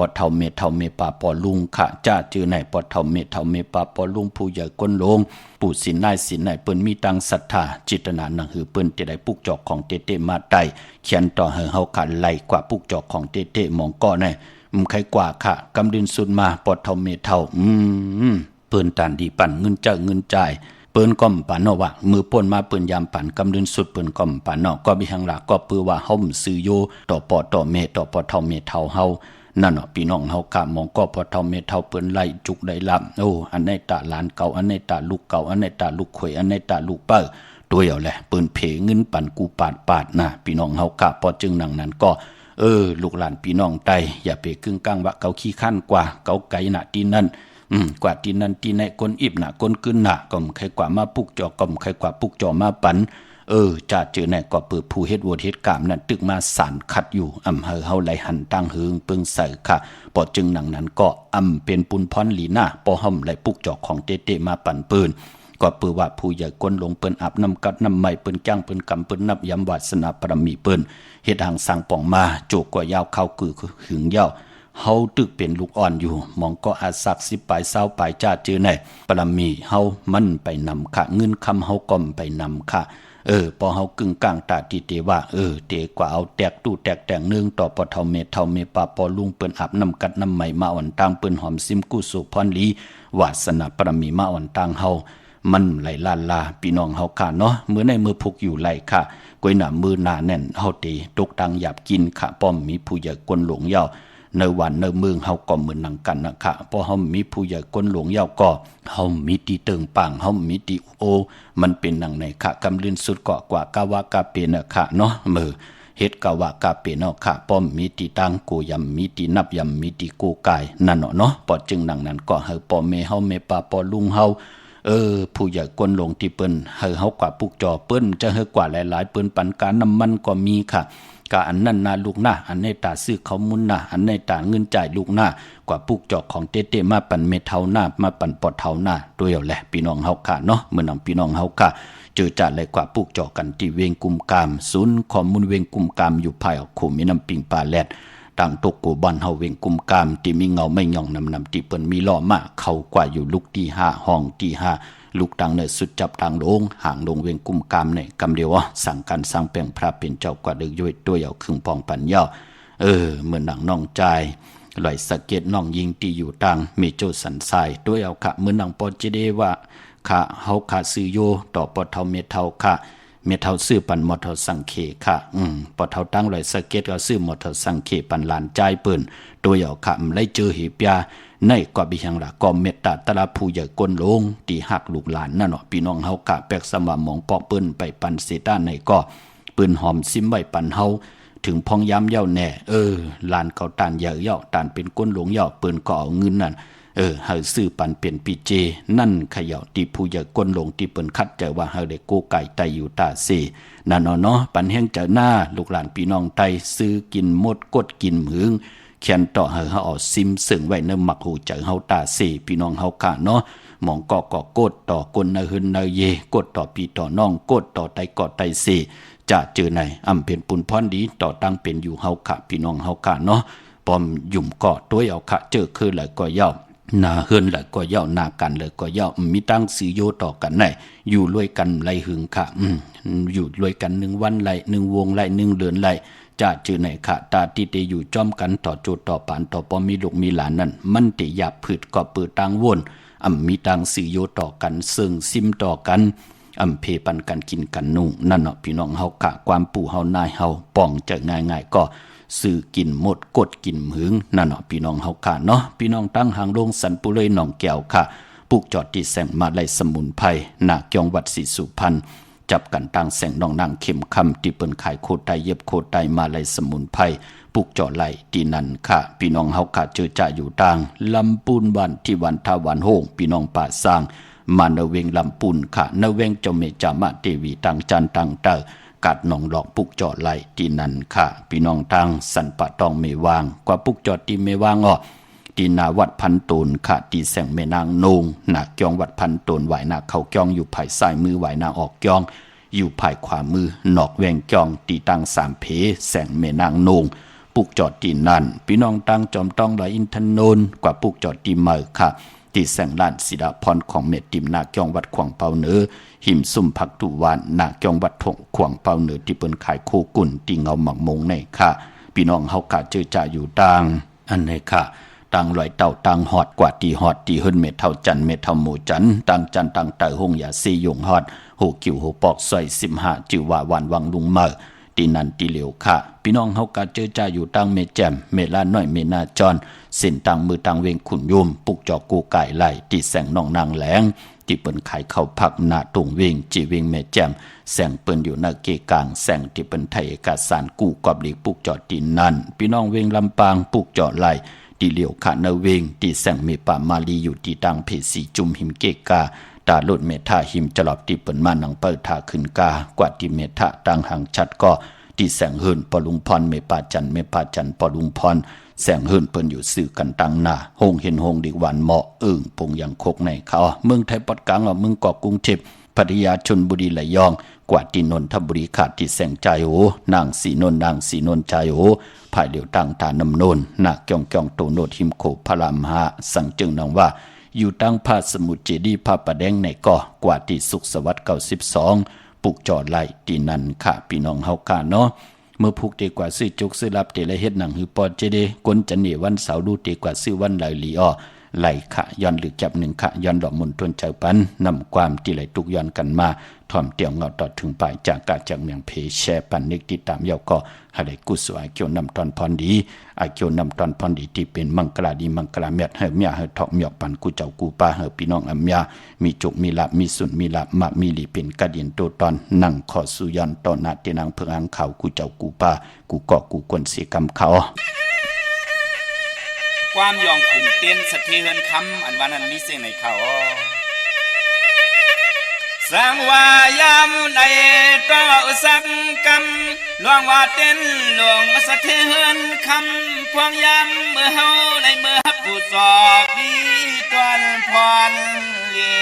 ปอเฒ่าเมปาปอลุงค่ะจ้าจือไหนปอเฒ่าเมปาปอลุงผู้ใหญ่ก้นลงปู่สินนายสินไหนเปิ้นมีตังศรัทธาจิตนาหนังหือเปิ้นจะได้ปุกจอกของเต้มาได้เขียนต่อเฮาขาดไหลกว่าปุกจอกของเต้มองก้อไหนใครกว่าค่ะกำดินสุดมาปอเฒ่าเมเฒ่าเปิ้นตานดีปั่นเงินเจ้าเงินจ่ายเปิ้นก้อมปานเนาะว่ามือป่นมาเปิ้นยามปั่นกำดินสุดเปิ้นก้อมปานเนาะก็มีหังหลักก็ปือว่าเฮาซื้อโยต่อปอต่อเมต่อปอเฒ่าเมเฒ่าเฮานั่นเนาะพี่น้องเฮากะมองก็พอเฒ่าเมเฒ่าเปิ้นไล่จุกได้ลับอันไหนตาหลานเก่าอันไหนตาลูกเก่าอันไหนตาลูกข่อยอันไหนตาลูกเป้อตัวเอาแหละเปิ้นเพเงินปั่นกูปาดนะพี่น้องเฮากะพอจึงนังนั้นก็ลูกหลานพี่น้องไตอย่าไปกึ่งกลางว่าเกาขี้คั่นกว่าเกาไก่น่ะที่นั่นกว่าที่นั่นที่ไหนคนอิบน่ะคนกึ้นน่ะก็ใครกว่ามาปุกจอก็ใครกว่าปุกจอมาปั่นจ่าเจอไหนก็เปิดผู้เฮ็ดวัวเฮ็ดกามนั่นตึกมาสารขัดอยู่เฮาไหลหันตั้งหึงปึงใส่ค่ะปอจึงหนังนั้นก็เป็นปุนพรหลีหน้าปอห่มไหลปุกจอกของเต้มาปั่นปืนก็ปือว่าผู้ใหญ่ก้นลงเปิ้นอาบน้ำกัดน้ำใหม่เปิ้นจ้างเปิ้นกำเปิ้นนับยำวาสนาปรมีเปิ้นเฮ็ดหางสั่งป่องมาโจกกว่ายาวเข้าคือหึงยาวเฮาตึกเป็นลูกอ่อนอยู่มองก็อาศักสิปลายเศร้าปลายจ้าเจอไหนปรมีเฮามันไปนำค่ะเงินคำเฮาก่อมไปนำค่ะพอเฮากึ่งกลางตาติเตว่าเตกว่าเอาแตกตู้แตกแต่งเนื่องต่อปอเฒ่าเมปาปอลุงเปิ้นอาบน้ำกัดน้ำใหม่มาอ่อนตางเปิ้นหอมซิมกู้สุพรลีวาสนาปรมีมาอ่อนตางเฮามันไหลลาพี่น้องเฮาค่ะเนาะมื้อในมือพุกอยู่ไหลค่ะกวยหน้ามือหน้าแน่นเฮาเตตกตังหยาบกินค่ะป้อมมีผู้ใหญ่กวนหลงยาวในวันในเมืองเฮาก็เหมือนนังกันนะคะเพราะเฮามีผู้ใหญ่ก้นหลวงยาวก็เฮามีตีเติงปังเฮามีตีโอมันเป็นนังในค่ะกำลื่นสุดเกาะกว่ากาวากาเป็นนะคะเนาะมือเฮ็ดกาวากาเป็นเนาะค่ะป้อมมีตีตังกูยำมีตีนับยำมีตีกูกายนั่นเนาะปอจึงนังนั้นก็เฮาป้อเมเฮาเมปาปอลุงเฮาผู้ใหญ่ก้นหลวงที่เปิ้นเฮากว่าปุกจอเปิ้นจะเฮากว่าหลายๆเปิ้นปันการน้ำมันก็มีค่ะกะอันนั้นนาลูกหน้าอันในตาซื้อเขามุนหน้าอันในตาเงินจ่ายลูกหน้ากว่าปุกจอกของเต้มาปั่นเมเท่าหน้ามาปั่นปอดเท่าหน้าด้วยเอาแหละพี่น้องเฮาค่ะเนาะเมื่อนำพี่น้องเฮาค่ะเจอจ่าเลยกว่าปุกจอกกันที่เวงกุมกามศูนย์ข้อมูลเวงกุมกามอยู่ภายโคมีน้ำปิงปลาแลดต่างตกกูบ้านเฮาเวงกุมกามที่มีเงาไม่ย่องนำที่เปิ้นมีล้อมาเข้ากว่าอยู่ลูกที่5ห้องที่5ลูกตังเนสุดจับทางลงห่างลงเวงกุมกามในกำเดียวสั่งการสร้างแปลงพระเป็นเจ้ากว่าดึกย่อยตัวเอาครึ่งปองปันย่อเหมือนหนังน้องใจลอยสะเก็ดน้องยิงที่อยู่ตังเมโจสันทรายด้วยเอาค่ะเหมือนหนังปอจิเดว่าค่ะเฮาค่ะซื้อโยต่อปอเท่าเมเท่าค่ะเมเท่าซื้อปันมอเท่าสังเขค่ะปอเท่าตั้งลอยสะเก็ดก็ซื้อมอเท่าสังเขปันลานใจเปิ้นตัวเอาค่ะมันไล่เจอเหปียในก็บิหังละก็เมตตาตะละผู้ใหญ่ก้นลงตีหักลูกหลานนั่นเนาะพี่น้องเฮากะแปกสมามองปอกเปิ้นไปปันเสต้าในก็ปืนหอมซิมไว้ปันเฮาถึงพองย้ำเย้าแน่หลานเขาตานใหญ่เย้าตานเป็นก้นหลงเย้าปืนก็เอาเงินนั่นเฮาซื้อปันเปลี่ยนปีเจนั่นเขย่าตีผู้ใหญ่ก้นหลงที่เปิ้นคัดใจว่าเฮาได้โกไก่ไตอยู่ตาเสนั่นเนาะปันแห้งเจอหน้าลูกหลานพี่น้องไตซื้อกินหมดกดกินหมึงเขียนต่อเฮาเอาซิมซึ่งไว้ในหมักหูใจเฮาตาเสพี่น้องเฮากะเนาะหมองกกดต่อคนนาหึนนาเยกดต่อพี่ต่อน้องกดต่อไตกอดไตเสจะเจอไหนเป็นปุนพรดีต่อตั้งเป็นอยู่เฮากะพี่น้องเฮากะเนาะปอมยุ่มกอดตัวเอาค่ะเจอคือหลายก็ย่อนาเฮือนหลายก็ย่อนากันเลยก็ย่อมีตั้งสิโยต่อกันไหนอยู่รวยกันไหลหึงค่ะอยู่รวยกัน1วันไหล1วงไหล1เดือนไหลจะจือไหนค่ะตาที่เตอยู่จอมกันต่อโจต่อปานต่อปอมีลูกมีหลานนั่นมันติหยาบผืดก็เปิดตังวนมีตังสิโยต่อกันซึ่งซิมต่อกันเพปันกันกินกันนุ่งนั่นเนาะพี่น้องเฮากะความปู่เฮานายเฮาป้องจะง่ายๆก็ ซื้อกินหมดกดกินหึงนั่นเนาะพี่น้องเฮาค่ะเนาะพี่น้องตั้งหางโรงสันปุเลยหนองแก้วค่ะปลูกจอดที่แสงมาลัยสมุนไพรณเกียงวัดศรีสุพรรณจับกันตั้งแสงน้องนางเข็มคำที่เปิ้นขายโคไตเย็บโคไตมาลัยสมุนไพรปลูกจอดไหลที่นั่นค่ะพี่น้องเฮาค่ะเจอจ่าอยู่ต่างลำปูนวันที่วันทาวันโฮงพี่น้องป่าสร้างมาเนเวงลำปูนค่ะเนเวงเจ้าเมจามะเทวีตังจันตังเตอกัดหนองหลอกปุกจอดไหลที่นั่นค่ะพี่น้องทางสันปะตองเมวางกว่าปุกจอดที่เมวางอ้อที่นาวัดพันตูนค่ะที่แสงแม่นางนงหนักยองวัดพันตูนไหวหนักเขากยองอยู่ภายซ้ายมือไหวหนักออกยองอยู่ภายขวามือนอกแวงจองตีตังสามเพแสงแม่นางนงปุกจอดที่นั่นพี่น้องตังจอมต้องไหลอินทนนท์กว่าปุกจอดที่เมอค่ะที่แสงลานศิดาพรของเมติมนาเกียงวัดขวางเปาเนือหิมซุ่มผักตุวานนาเกียงวัดถงขวางเปาเนือที่เปิ้นขายโคกุ่นที่เงาหมักมงในค่ะพี่น้องเฮากะเจอจ่าอยู่ต่างอันในค่ะต่างลอยเต่าต่างหอดกว่าตีหอดตีหึ่นเม็ดเท่าจันเม็ดเท่าหมูจันต่างจันต่างเต่าหงยาซียงหอดโหกิ่วโหปอกซอย15จือว่าวันวังลุงเมอตีนันตีเหลียวค่ะพี่น้องเฮากะเจอจ่าอยู่ต่างเมแจมเมลาน้อยเมนาจอนเส้นต่างมือต่างเวงขุนยุมปุกจอกูไก่ไหลตีแสงน้องนางแหลงที่เปิ้นขายข้าวผักหน้าตุงเวงจีเวงแม่แจมแสงเปิ้นอยู่หน้าเกกลางแสงที่เปิ้นไทยเอกสารกู้กอบหลีกปุกจอตีนั่นพี่น้องเวงลำปางปุกจอไหลตีเหลียวขาเนเวงตีแสงเมป่ามาลีอยู่ที่ต่างเพสีจุมหิมเกกาตาลุดเมทาหิมจลอบที่เปิ้นมานังเปิดทาขึ้นกากว่าที่เมทาต่างหางชัดก็ที่แสงเฮินปอลุงพรเมปาจันเมปาจันปอลุงพรแสงเฮินเปิ้นอยู่สื่อกันตังหน้าโฮงเห็นโฮงดีหวานเหมาะปงยังคกในเขาเมืองไทยปอดกลางเมืองเกาะกรุงเทพพัทยาชลบุรีระยองกว่าที่นนทบุรีขาดที่แสงใจโอนางสีนนใจโอภายเดียวตั้งตานำนนนาเกียงโตโนดหิมโคพระรามหาสังจึงนางว่าอยู่ตั้งพาสมุทรเจดีพาประแดงในเกาะกว่าที่สุขสวัสดิ์92ปุกจอดไหลที่นั่นค่ะพี่น้องเฮากะเนาะเมื่อผูกเตกว่าซื้อจุกซื้อรับเตละเฮ็ดหนังหือปอดเจเดกวนจันนี่วันเสาร์ดูเตกว่าซื้อวันไหลลีอ้อไหลค่ะย้อนหรือจับหนึ่งค่ะย้อนดอกมนตวนเจ้าปันนำความที่ไหลตุกย้อนกันมาถ่อมเตียวเงาต่อถึงปลายจากกาจากเมียงเพแชปันนิกติดตามเยาก็ให้ได้กุศลเกี่ยวนำตอนพรดีเกี่ยวนำตอนพรดีที่เป็นมังกลาดีมังกลาเม็ดให้เมียให้ทอกเมียปันกูเจ้ากูป้าให้พี่น้องอำยามีจุกมีลาบมีสุนมีลาบมะมีลีเป็นกระเดียนโตตอนนั่งขอสุยันต่อหน้าที่นางเพิงอังเขากูเจ้ากูป้ากูเกาะกูกวนเสียกำเขาความยองขุนเตียนสะเทือนคำอันวันนั้นมีเสียงในเขาสังวายามในต่อสักกำลวงว่าเต้นหลวงสะเทือนคำพวงยามเมื่อเฮาในเมื่อผู้สอบดีตวนพรเลี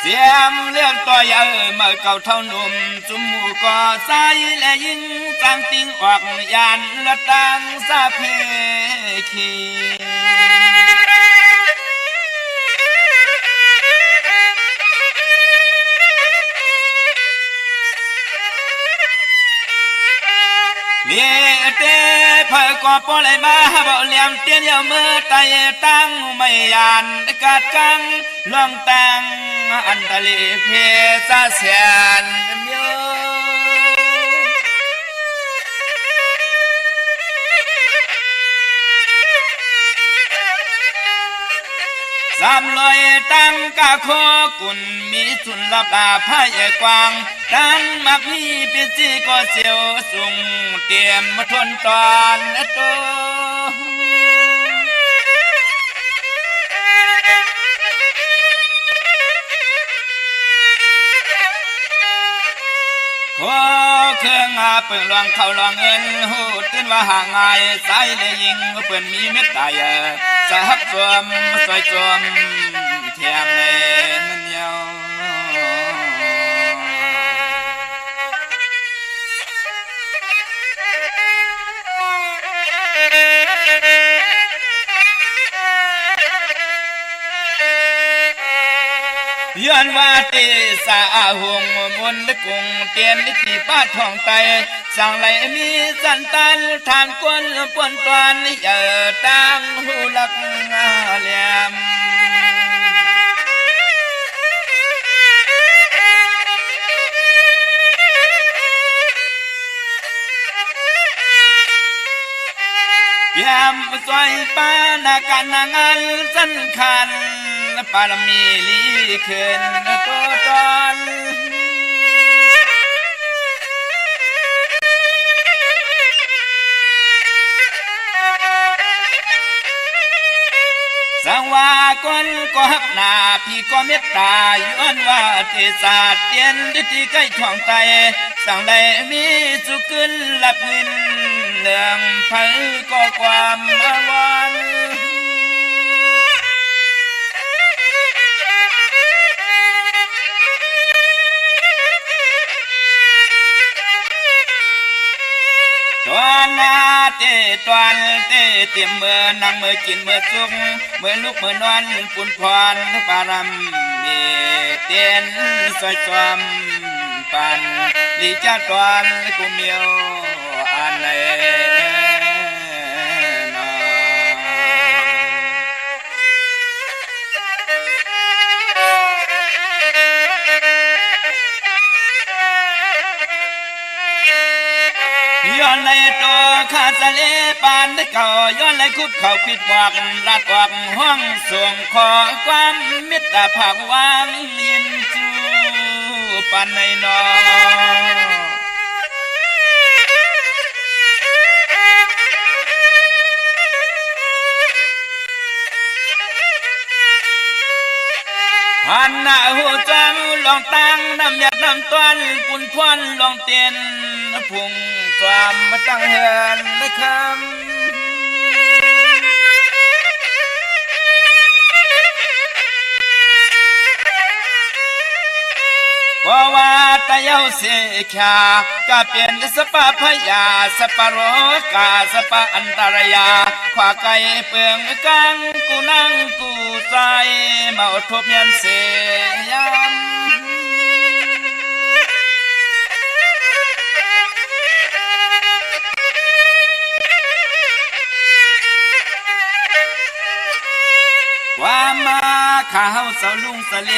เสียมเลื่อนต่อยเมื่อเก่าเท่าหนุ่มจุมหมู่ก่อสายและยิงจางติงออกยานละตังสะเพคีเลี้ยเตเพื่อก่อปอไหลมาบ่เลี้ยงเตี้ยนยาวมือไตตั้งไม่ยานกาดกังลองตังอันทะเลเพซาเสียนเมียวสามลอยตั้งกะโคกุนมีสุนลับลาพายกวางตั้งมักมีปิจีก็เสียวสุงเตรียมมาทนตอนโตโอ้เครื่องเปิ่งลองเข้าลองเงินหูตื่นว่าห่างไงสายเลยยิงเปิ่นมีเม็ดตายสะฮักสวมสวยสวมเทียมเลยมันเยา ย้อนว่าเตสาหงมนต์กุงเตียนลิขิป้าทองไตสั่งไหลมีสันตันทานกวนปวนตวนเยอตั้งหูลักเหลี่ยมยามสวยปานาการนางอันสันคันปารมีลีขึ้นตัวตอนสังว่าคนก็หักหนาพี่ก็เมตตาย้อนว่าเทศาสตร์เตียนดิที่ใกล้ท้องไตสั่งได้มีสุขึ้นหลับเงินเรื่องไผก็ความอาวรตอนนาเตตอนเตเตรียมเมื่อนั่งเมื่อกินเมื่อจุกเมื่อลุกเมื่อนอนปุ่นพรปารำมีเตียนสวยจอมปันลีจ้าตอนกูเมียวอันไหนย้อนเลยตัวข้าทะเลปานได้เก่าย้อนเลยคุบเขาปิดหวักลัดออกห้องส่งขอความเมตตาภาควางยินจูปานในนอหันหน้าหูจังลองตั้งน้ำหยาดน้ำต้นปุ่นพวนลองเตียนพุ่งความมาตั้งเหินได้คำเพราะว่าตาเยาเสียขาก็เปลี่ยนสปะพยาสปะโรกาสปะอันตรายาขวาไก่เปลืองกังกูนั่งกูใจมาอดทบยันเสียมความมาข้าวเสาลุงสะเล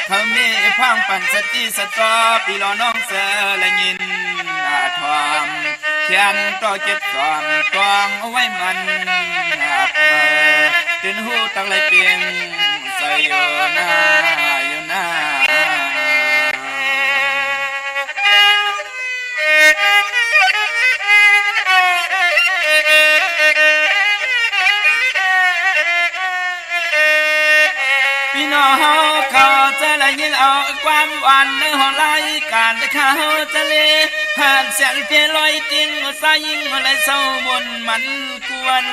เขาเมพังปั่นสติสตอปีรอน้องเสละยินอาทอมเขียนต่อเก็บสอนตวงเอาไว้มันตื่นหูตั้งไรเปียงใส่อยู่หน้าอยู่หน้าพี่น้องเขาจะละยินเอาความหวานในห้องรายการเขาจะเลหากเสียงเพียลอยจริงสายยิงอะไรเศร้าบนมันกวน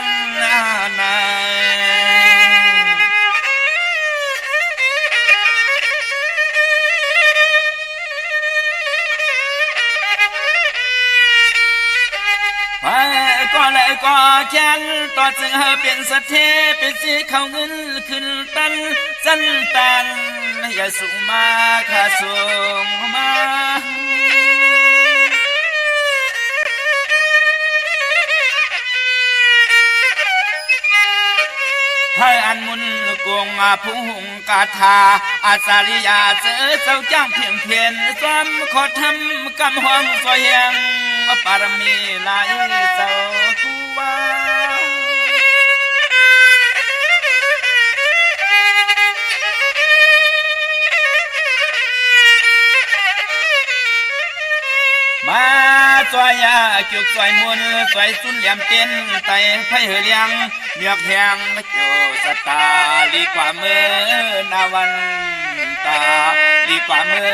นาก็เลยก็แค้นต่อจึงเปลี่ยนสะเทเป็นสีเขาเงินขึ้นตันสั้นตันอย่าสูงมาข้าสูงมาให้อันมุนกวงผู้หงกาธาอาสาริยาเจอเจ้าจ้างเพียงเพียนซ้ำขอทำกำห้องสวยยังปารมีหลายเจ้ากูว่ามาสวยยาจุกสวยมุนสวยสุนเหลี่ยมเต้นไตไฟเหือเลี้ยงเมียกแพงโจสตาลีกว่ามือนาวันตาลีกว่ามือ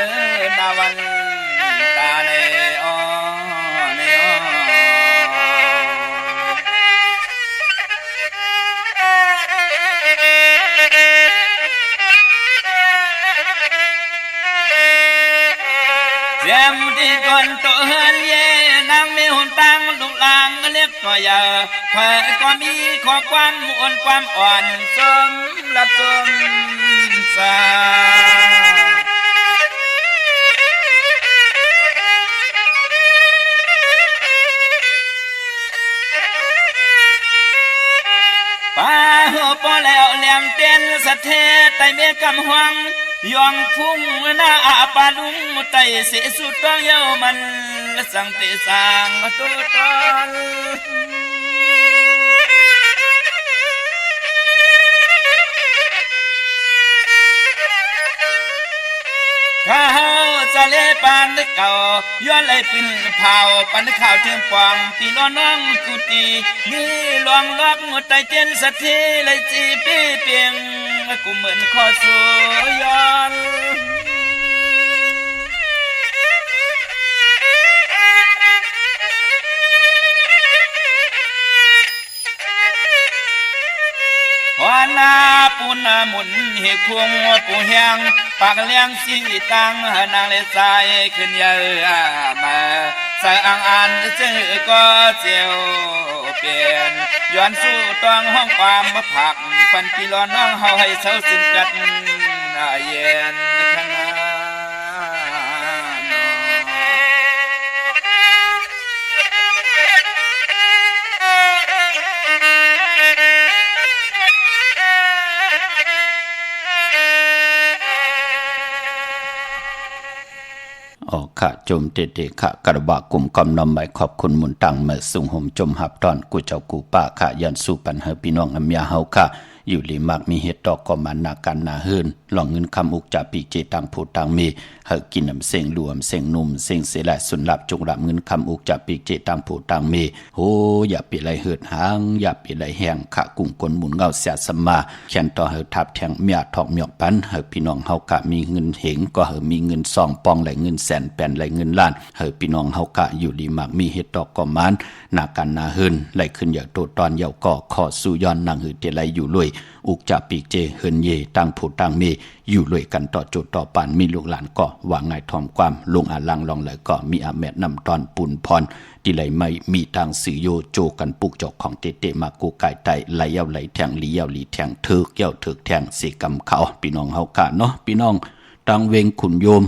นาวันตาในอ้อในอ้อเสียมที่ก่อนตัวเฮือนเย่นางมีหุ่นตังลูกลางเล็กก็เยอะเพื่อก็มีขอความมุ่นความอ่อนสมละสมสา งเต้นสะเทไตเมกำหวังยองพุ่งหน้าอาปาลุงไตเสสุดต้องเย้ามันสังเตสางตุตอนข้าจะเล่ปานเก่าย้อนเลยเป็นเผาปันข่าวเทียมปองปีน้องน้องกุตีนี่ลวงล็อกไตเต้นสะเทเลยจีปีเปียงกูเหมือนขอสวยย้อนวานาปูนาหมุนเหกพวงปูแหงปากเลี้ยงสีตังนางเลสายขึ้นเยอะมาใส่อ่างอันเจอก็เจียวเปลี่ยนย้อนสู้ต้องห้องความมาผักปันปีร้อนน้องเฮาให้เศร้าสิ้นกัดเย็นข้างหน้าออกขะจมเตเตขะกระบะกลุ่มกำนำใบขอบคุณหมุนตังเมื่อสุ่งห่มจมหับตอนกูเจ้ากูป้าขะยันสู้ปันเฮพี่น้องอำยาเฮาค่ะอยู่ลีมักมีเฮ็ดดอกก็มันนากันนาเฮินหลองเงินคำอุกจะปีเจตังผู้ตังมีเฮกินน้ำเสงรวมเสงนุ่มเสงเสละสุนลับจงรับเงินคำอุกจะปีเจตังผู้ตังมีโหอย่าปีไรเหิดหางอย่าปีไรแหงขะกุ้งกลหมุนเงาเสียสมาแขนต่อเฮทับแทงเมียทอกเมียกปันเฮพี่น้องเฮากะมีเงินเหงก็เฮมีเงินซองปองไหลเงินแสนแปนไหลเงินล้านเฮพี่น้องเฮากะอยู่ลีมักมีเฮ็ดดอกก็มันนากันนาเฮินไหลขึ้นอย่าโตตอนเยาก็ขอสู่ย้อนนางหือเตไหลอยู่ลุยอุกจะปีเจเฮินเยตั้งผู้ตั้งเมอยู่รวยกันต่อจุดต่อปานมีลูกหลานก็ว่าง่ายทอมความลงอาลังลองเลยก็มีอาแม่นำตอนปุ่นพรที่ไหลไม่มีทางสื่อโยโจกันปุกจอกของเตเตมากูไก่ไตไหลเย้าไหลแทงลีเย้าลีแทงเถิกเย้าเถิกแทงสีกำเขาพี่น้องเฮากะเนาะพี่น้องตังเวงขุนโยม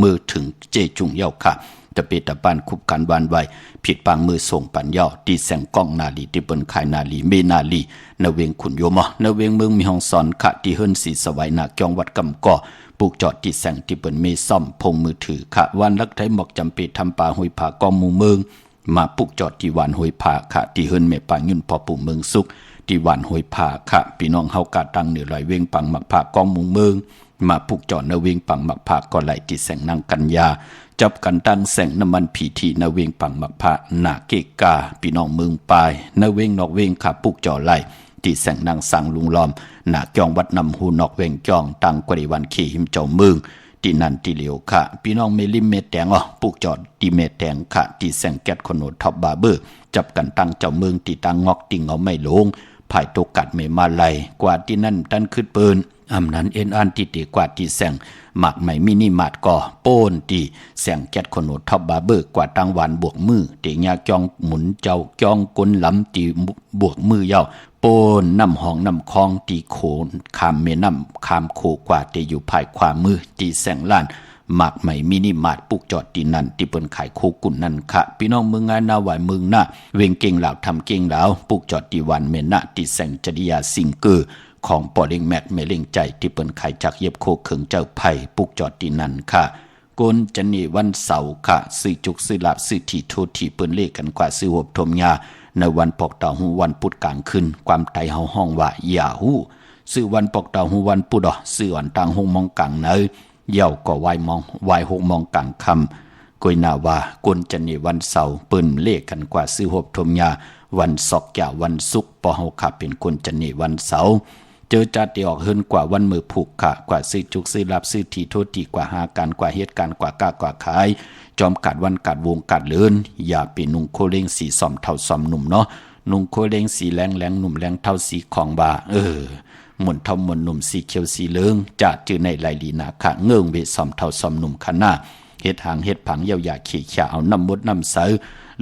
มือถึงเจจุงเย้าค่ะจะเปตะปานคุบกันวานไวผิดปางมือส่งปัญญาตีแสงกล้องนาลีที่เปิ้นขายนาลีเมนาลีนเวงขุนโยมนเวงเมืองมีห้องสอนขะที่เฮิรนสีสวัยนาจองวัดกำก่อปลูกจอดที่แสงที่เปิ้นเมซ่อมพงมือถือขะวันลักไทยหมอกจำเปทำป่าห้วยผากองหมู่เมืองมาปลูกจอดที่หวานห้วยผาขะที่เฮิรนเมป่ายุ่นพอปู่เมืองสุขที่หวานห้วยผาขะพี่น้องเฮากะตังเหนือลอยเวงปังหมักผากองหมู่เมืองมาปลูกจอดนเวงปังหมักผาก็ไหลที่แสงนางกัญญาจับกันตั้งแสงน้ำมันผีทีนเวงปังมักพระนาเกกาพี่น้องเมืองปลายนเวงนอกเวงขาปุกจ่อไหลที่แสงนางสังลุงล้อมนาจองวัดนำหูนอกเวงจองตังกวริวันขี่หิมเจ้าเมืองที่นั่นที่เหลียวค่ะพี่น้องเมลิมเมแตงปุกจอดที่เมแตงค่ะที่แสงแก๊สขนดท็อปบาเบอร์จับกันตั้งเจ้าเมืองที่ตังงอกติงเอาไม่ลงภายตกกัดเมมาไลกว่าที่นั่นตันขึ้นปืนอำนั้นเอ็นอันที่ตีกว่าที่แสงหมักไม่มินิมาดก่อโป้นตีแสงแก๊สขนดท็อปบาเบอร์กว่าตังหวานบวกมือตียาจองหมุนเจ้าจองกลลำตีบวกมือยาวโป้นน้ำหองน้ำคลองตีโขนคามเมน้ำคามโคกว่าตีอยู่ภายขวามือตีแสงล้านหมักไม่มินิมาดปุกจอดตีนั่นที่เปิ้นขายโคกุนนั่นค่ะพี่น้องเมืองงานนาไหวเมืองหน้าเวงเก่งเหล่าทำเก่งเหล่าปุกจอดตีวันเมนะตีแสงจริยาสิงเกอของปอเล็งแมทเมเล็งใจที่เปิ้นขายจากเย็บโคเขิงเจ้าไผ่ปุกจอดตีนั่นค่ะกนจะนี่วันเสาร์ค่ะซื้อจุกซื้อลาบซื้อที่โทษที่เปิ้นเลขกันกว่าซื้อหบทมยาในวันปอกเต่าหูวันพุธกลางคืนความไตเฮาห้องว่าอย่าหู้ซื้อวันปอกเต่าหูวันพุธซื้อวันต่างหงมองกลางเนยเย่าก็วายมองวายหกมองกลางคำกวยนาว่ากนจะนี่วันเสาร์เปิ้นเลขกันกว่าซื้อหบทมยาวันศอกยาวันศุกร์ปอเฮาค่ะเป็นกนจะนี่วันเสาร์เจอจัดที่ออกเฮินกว่าวันมือผูกค่ะกว่าซื้อจุกซื้อรับซื้อทีโทษทีกว่าหาการกว่าเหตุการณ์กว่ากล้ากว่าขายจอมกัดวันกัดวงกัดเลินอย่าเป็นนุ่งโคเล้งสีสอมเท่าสอมหนุ่มเนาะนุ่งโคเล้งสีแรงแรงหนุ่มแรงเท่าสีของบาหมุนเท่าหมุนหนุ่มสีเขียวสีเหลืองจะจือในไหลลีนาค่ะเงื่องเวสอมเท่าสอมหนุ่มขนาเฮ็ดหางเฮ็ดผังเยาวยาขี้ขะเอาน้ำมดน้ำเสือ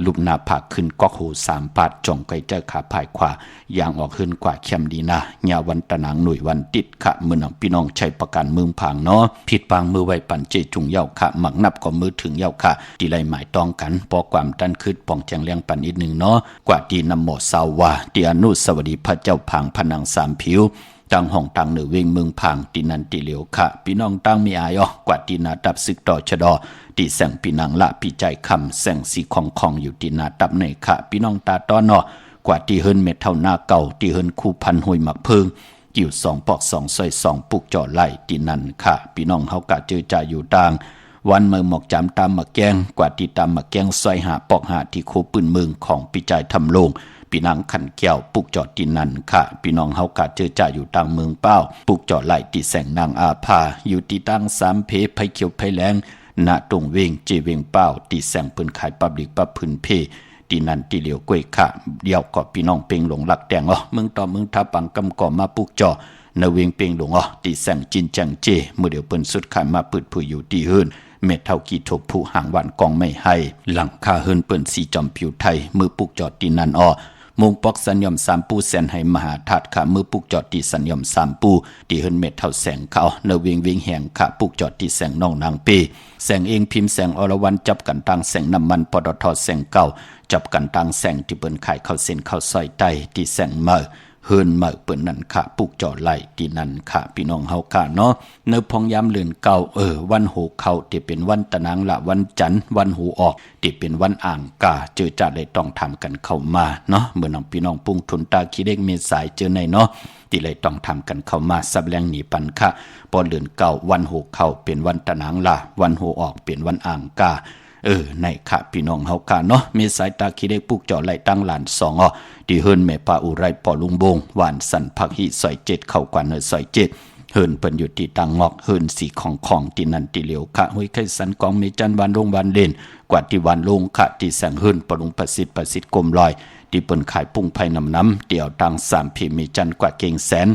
ลูกหน้าผากขึ้นกอกหู3 ปาดจ่องไกเจอขาภายขวาอย่างออกขึ้นกว่าเข้มดีนะญาวันตะนางหน่วยวันติดขะมือหนังพี่น้องใช้ประกันมือผางเนาะผิดปางมือไว้ปั่นเจจุงเย้าขะหมักนับก็มือถึงเย้าขะที่ไรหมายต้องกันปอความตันคืดป่องแจงเลี้ยงปั่นอีกหนึ่งเนาะกว่าที่นำหมดสาวาที่อนุสวัสดีพระเจ้าผางผนัง3 ผิวต จังห้องตังเหนือเวงเมืองพังตีนันตีเหลียวค่ะพี่น้องตั้งมีอายกว่าตีนาดับซึกต่อชะดอตีแสงปีนังละปีใจคำแสงสีของอยู่ตีนาดับในค่ะพี่น้องตาต้อนกว่าตีเฮินเม็ดเท่าหน้าเก่าตีเฮินคู่พันหุยหมักเพิงกิ่ว2 ปอก 2 ซอย 2 ปุกจ่อไหลตีนันค่ะพี่น้องเฮากะเจอจ่าอยู่ต่างวันเมืองหมอกจำตามมาแกงกว่าที่ตามมาแกงซอยหาปอกหาที่โคปืนเมืองของปีใจทำโลงพี่นางขันแก้วปุกจอดตีนันค่ะพี่น้องเฮากะเจอจ่าอยู่ต่างเมืองเป้าปุกจอดไหลตีแสงนางอาภาอยู่ที่ตั้ง3 เพไผเขียวไผแรงณตรงเวงเจเวงเป้าตีแสงปืนขายปับลิกปับพื้นเพตีนันตีเหลียวกล้วยค่ะเดียวก็พี่น้องเป่งหลงหลักแดงเมืองต่อเมืองทับปังกำก่อมาปุกจอในเวงเป่งหลงตีแสงจินจังเจเมื่อเดียวเปิ้นสุดขายมาปืดผู้อยู่ตีเฮินเม็ดเท่ากี่ทบผู้ห่างหวานกองไม่ให้หลังคาเฮินเปิ้นสีจอมผิวไทยมือปุกจอดตีนันมุงปอกสัญญม3 ปูแสนให้มหาธาตุค่ะมือปุกจอดตีสัญญม3 ปูตีเฮินเม็ดเท่าแสงเขาเนเวงเวงแหงค่ะปุกจอดตีแสงน้องนางเปแสงเองพิมพ์แสงอรวันจับกันตังแสงน้ำมันปตทแสงเก่าจับกันตังแสงที่เปิ้นขายเข้าเส้นเข้าซอยใต้ตีแสงเมื่อเฮินเมื่อเปิ้นนั่นค่ะปุกจอดไหลตีนั่นค่ะพี่น้องเฮาค่ะเนาะเนพองยามเลือนเก่าวันหูเข้าที่เป็นวันตะนางละวันจันทร์วันหูออกที่เป็นวันอ่างกาเจอจัดเลยต้องทำกันเข้ามาเนาะเมื่อน้องพี่น้องปุ้งทุนตาขี้เด็กเมษายเจอในเนาะที่เลยต้องทำกันเข้ามาสับแรงหนีปันค่ะพอเลือนเก่าวันหูเข้าเป็นวันตะนางละวันหูออกเป็นวันอ่างกาในค่ะพี่น้องเฮากะเนาะเมสายตาขี้เด็กปุกจอไหลตั้งหลาน2ที่เฮินแม่ปาอุไรปอลุงบงหวานสันผักหิซอย7เข้ากว่าเนซอย7เฮินเปิ้นอยู่ที่ตังงอกเฮินสีของที่นั่นที่เหลียวค่ะห้วยไข่สันกองเมจันวันลงวันเล่นกว่าที่วันลงค่ะที่แสงเฮินปลุงประสิทธิ์กลมลอยที่เปิ้นขายปุ้งไผ่น้ำเดี่ยวตัง3 พิมเมจันกว่าเก่งแสน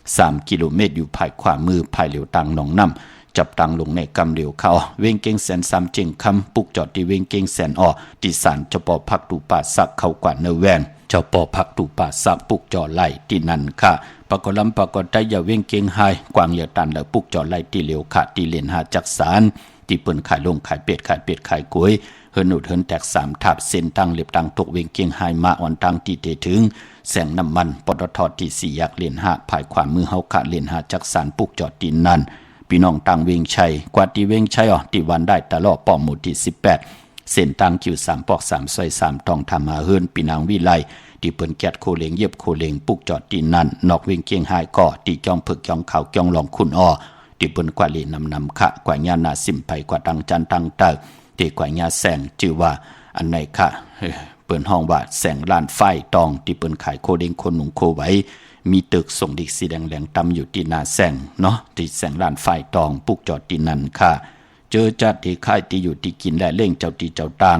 3 กิโลเมตรอยู่ภายขวามือภายเหลียวตังหนองน้ำจับตังลงในกำเหลียวเขาเวงเก่งแสน3 เจงคำปุกจอดที่เวงเก่งแสนที่สารเจ้าปอพักตูป่าสักเข้ากว่าเนแวงเจ้าปอพักตูป่าสักปุกจอดไหลที่นั่นค่ะปากลำปากใจอย่าเวงเก่งไฮกวางเหลือตันแล้วปุกจอดไหลที่เหลียวค่ะที่เลนหาจักสารที่เปิ้นขายลงขายเป็ดขายกล้วยเฮินอุดเฮินแตก3 ทับเส้นตั้งเล็บตั้งตกเวงเก่งไฮมาอ่อนตั้งที่เตถึงแสงน้ำมันปตทที่4 ยักเลนหาภายขวามือเฮาค่ะเลนหาจักสารปุกจอดที่นั่นพี่น้องตังเวงชัยกว่าที่เวงชัยที่วันได้ตลอดป้อมหมู่ที่18เส้นตังกิ่ว3 ปอก 3 ซอย 3 ทองธรรมาเฮินพี่นางวิไลที่เปิ้นแกดโคเลงเย็บโคเลงปุกจอดที่นั่นนอกเวงเกียงหายก่อที่จองผึกจองขาวจองหลองคุณที่เปิ้นกว่าเลนำค่ะกว่าญานาสิมไผกว่าตังจันตังเตอที่กว่าญาแสงชื่อว่าอันไหนค่ะเปิ้นห้องว่าแสงล้านไฟตองที่เปิ้นขายโคเลงคนหนุ่งโคไว้มีตึกส่งดิกสีแดงๆตำอยู่ที่นาแสงเนาะที่แสงลานไฟตองปุกจอดที่นั่นค่ะเจอจัดที่ค่ายที่อยู่ที่กินและเล่งเจ้าที่เจ้าต่าง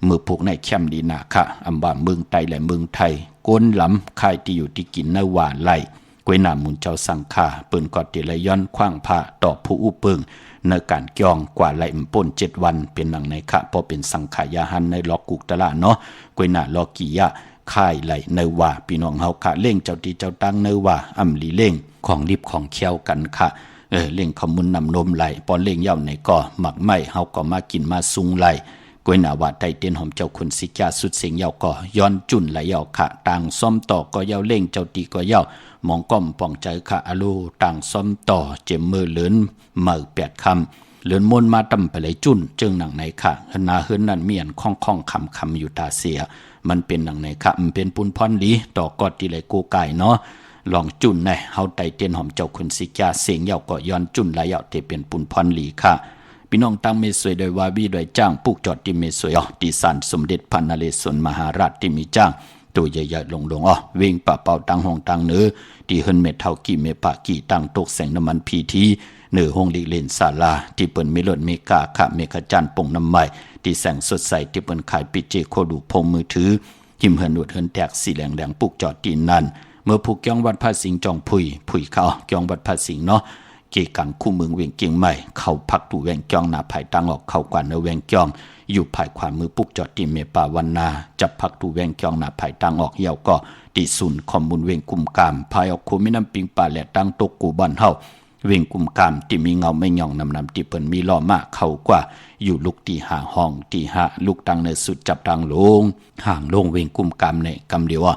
มือผูกในแคมดีนาค่ะอำว่าเมืองไทยและเมืองไทยก้นหลำค่ายที่อยู่ที่กินในหวานไหลกวยหนามุนเจ้าสังขาเปิ้นกอดที่ละย้อนคว้างผ้าตอบผู้อุปึงในการเกี่ยงกว่าไหลป่น7 วันเป็นหนังในค่ะพอเป็นสังขายาหันในล็อกกุกตะละเนาะกวยหนาลอกียะค่ายไหลในว่าพี่น้องเฮาค่ะเล่งเจ้าที่เจ้าตั้งในว่าอำลีเล่งของรีบของเคี้ยวกันค่ะเล่งขมุนนำนมไหลปอนเล่งเย่าในก็หมักไหมเฮาก็มากินมาซุงไหลกวยหนาว่าไตเตียนหอมเจ้าคุณสิกาสุดเสียงเย่าก็ย้อนจุ่นไหลเย่าค่ะต่างซ่อมต่อก็เย่าเล่งเจ้าตีก็เย่ามองก้อมป่องใจค่ะอโลต่างซ่อมต่อเจมมือเหลือนมือ8 คำเลือนมนมาตำไปเลยจุ่นจึงหนังในค่ะนาเฮือนนั่นเมียนค่องคำอยู่ตาเสียมันเป็นหนังในค่ะมันเป็นปุนพรลีต่อกอดที่ไหลกูไก่เนาะลองจุ่นในเฮาไตเตียนหอมเจ้าคุณสิกาเสียงเย่าก็ย้อนจุ่นไหลเย่าที่เป็นปุนพรลีค่ะพี่น้องตั้งเมสวยโดยวาบีโดยจ้างปุกจอดที่เมสวยที่ศาลสมเด็จพระนเรศวรมหาราชที่มีจ้างตัวใหญ่ๆลงเวงป่าเป่าตังห้องตังเนื้อที่เฮินเม็ดเท่ากี่เมปะกี่ตังตกแสงน้ำมันพีทีเนื้อห้องลีเลนศาลาที่เปิ้นเมลดเมกาค่ะเมฆจันป่งน้ำใหม่ที่แสงสดใสที่เปิ้นขายปิเจโคดูพงมือถือหิมเฮินอุดเฮินแตกสีแหลงปุกจอดที่นั่นเมื่อผูกจ้องวัดพระสิงห์จองผุยเขาจ้องวัดพระสิงห์เนาะเกกังคู่เมืองเวียงเกียงใหม่เขาพักตูแวงจ้องหน้าภายตังออกเข้ากว่าเนแวงจ้องอยู่ภายขวามือปุกจอดที่เมปาวันนาจับพักตูแวงจ้องหน้าภายตังออกเหี่ยวก็ที่ศูนย์ข้อมูลเวียงกุมกามภายออกคูมิน้ำปิงป่าและตังตกกูบ้านเฮา เวงกุมกามที่มีเงาไม่ย่องนำที่เปิ้นมีล้อมาเข้ากว่าอยู่ลุกที่หาห้องที่หาลูกตังในสุดจับตังลงห่างลงเวงกุมกามในกำเดียว